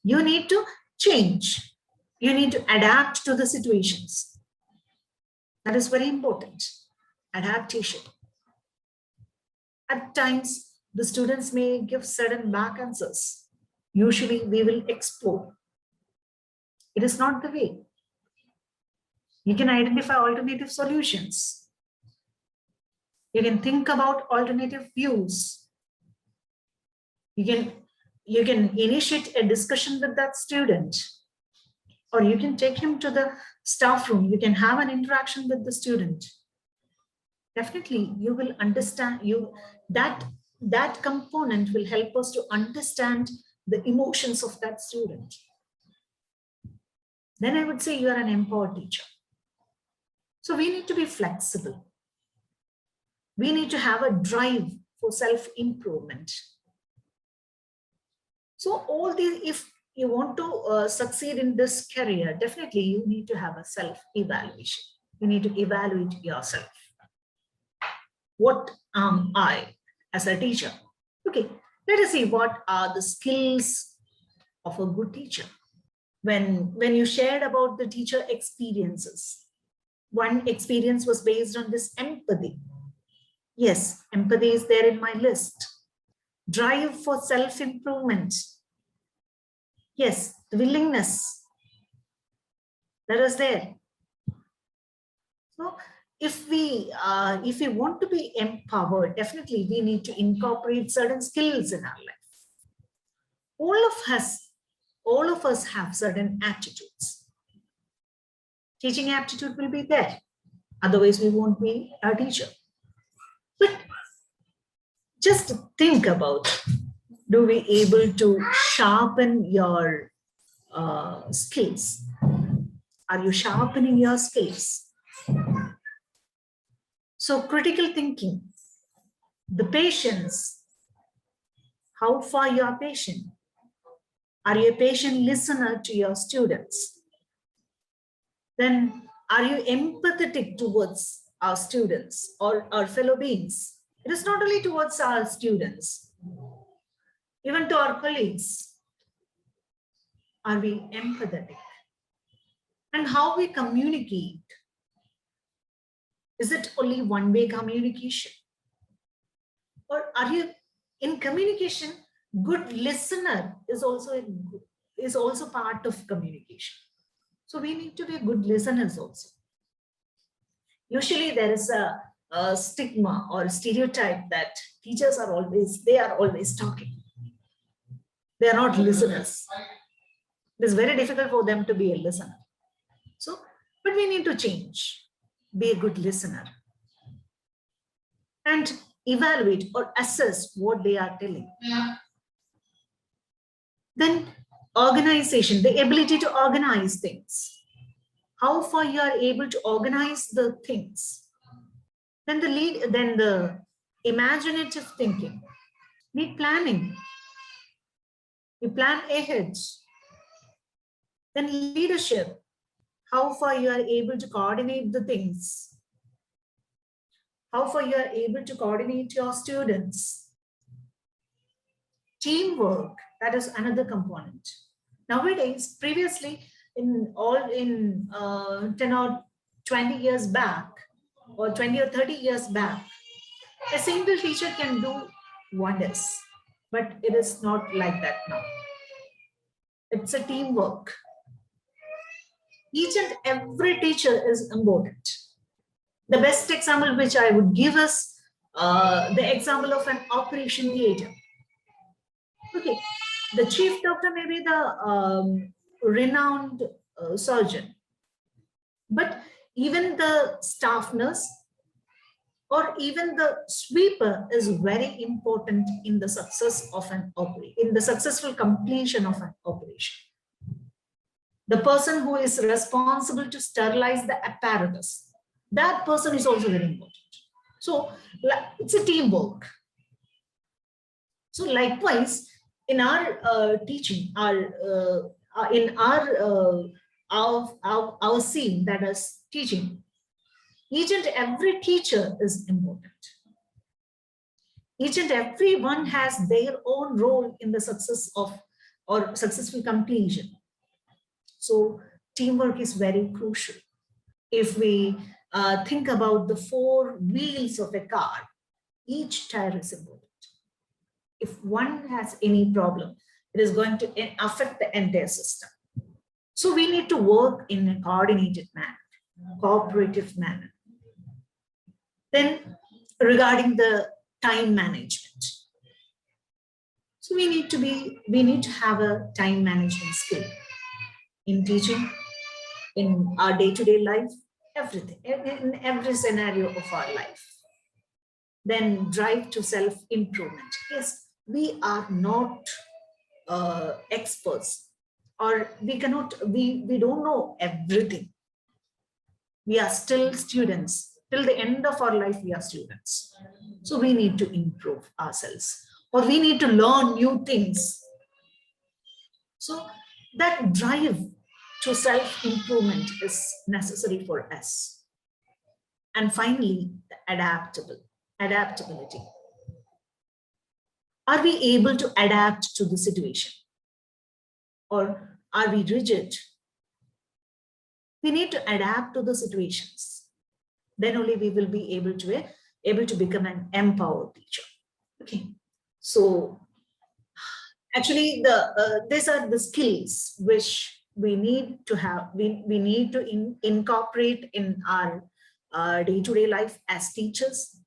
You need to change. You need to adapt to the situations. That is very important. Adaptation. At times, the students may give certain back answers. Usually, we will explore. It is not the way. You can identify alternative solutions. You can think about alternative views. You can initiate a discussion with that student, or you can take him to the staff room. You can have an interaction with the student. Definitely, you will understand that component will help us to understand the emotions of that student. Then I would say you are an empowered teacher. So we need to be flexible. We need to have a drive for self-improvement. So all these, if you want to succeed in this career, definitely you need to have a self-evaluation. You need to evaluate yourself. What am I as a teacher? Okay, let us see what are the skills of a good teacher. When you shared about the teacher experiences, one experience was based on this empathy. Yes, empathy is there in my list. Drive for self-improvement. Yes, the willingness. That is there. So if we want to be empowered, definitely we need to incorporate certain skills in our life. All of us have certain aptitudes. Teaching aptitude will be there. Otherwise, we won't be a teacher. But just think about, do we able to sharpen your skills? Are you sharpening your skills? So critical thinking, the patience, how far you are patient? Are you a patient listener to your students? Then are you empathetic towards our students or our fellow beings? It is not only towards our students, even to our colleagues. Are we empathetic? And how we communicate? Is it only one-way communication? Or are you in communication? Good listener is also part of communication. So we need to be good listeners also. Usually there is a stigma or stereotype that teachers are always talking. They are not listeners. It is very difficult for them to be a listener. So, but we need to change. Be a good listener and evaluate or assess what they are telling. Then organization, the ability to organize things. How far you are able to organize the things. Then the imaginative thinking. need planning. You plan ahead. Then leadership, how far you are able to coordinate the things, how far you are able to coordinate your students. Teamwork, that is another component. Nowadays, previously, in 10 or 20 years back, or 20 or 30 years back, a single teacher can do wonders, but it is not like that now. It's a teamwork. Each and every teacher is important. The best example which I would give is the example of an operation theater. Okay, the chief doctor may be the renowned surgeon, but even the staff nurse or even the sweeper is very important in the success of an operation, in the successful completion of an operation. The person who is responsible to sterilize the apparatus, that person is also very important. So it's a teamwork. So likewise, in our teaching, in our scene, that is teaching, each and every teacher is important. Each and every one has their own role in the success of or successful completion. So teamwork is very crucial. If we think about the four wheels of a car, each tire is important. If one has any problem, it is going to affect the entire system. So we need to work in a coordinated manner, cooperative manner. Then regarding the time management. So we need to have a time management skill in teaching, in our day-to-day life, everything, in every scenario of our life. Then drive to self-improvement. Yes, we are not experts, or we don't know everything. We are still students. Till the end of our life, we are students. So we need to improve ourselves, or we need to learn new things. So that drive to self-improvement is necessary for us. And finally, the adaptability. Are we able to adapt to the situation? Or are we rigid? We need to adapt to the situations. Then only we will be able to become an empowered teacher. Okay, so actually these are the skills which we need to have. We need to incorporate in our day-to-day life as teachers.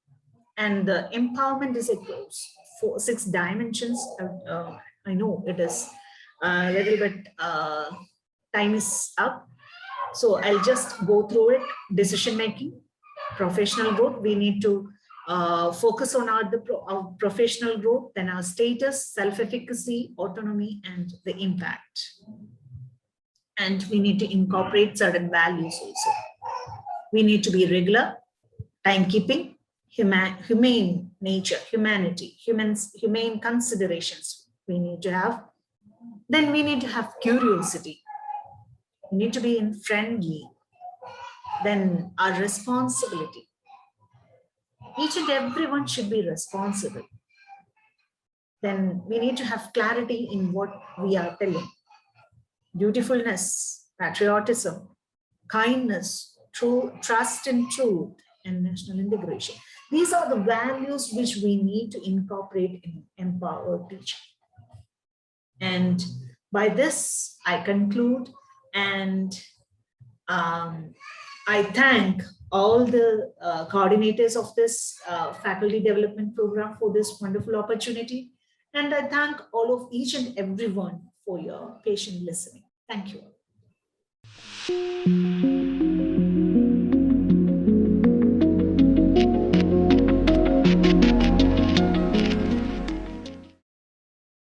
And the empowerment is across 6 dimensions. I know it is a little bit, time is up. So I'll just go through it. Decision making, professional growth. We need to focus on our professional growth, then our status, self-efficacy, autonomy, and the impact. And we need to incorporate certain values also. We need to be regular, timekeeping, humane nature, humanity, humane considerations we need to have. Then we need to have curiosity. We need to be friendly. Then our responsibility. Each and everyone should be responsible. Then we need to have clarity in what we are telling. Dutifulness, patriotism, kindness, trust in truth, and national integration. These are the values which we need to incorporate in empowered teaching. And by this, I conclude, and I thank all the coordinators of this faculty development program for this wonderful opportunity. And I thank all of each and everyone for your patient listening. Thank you.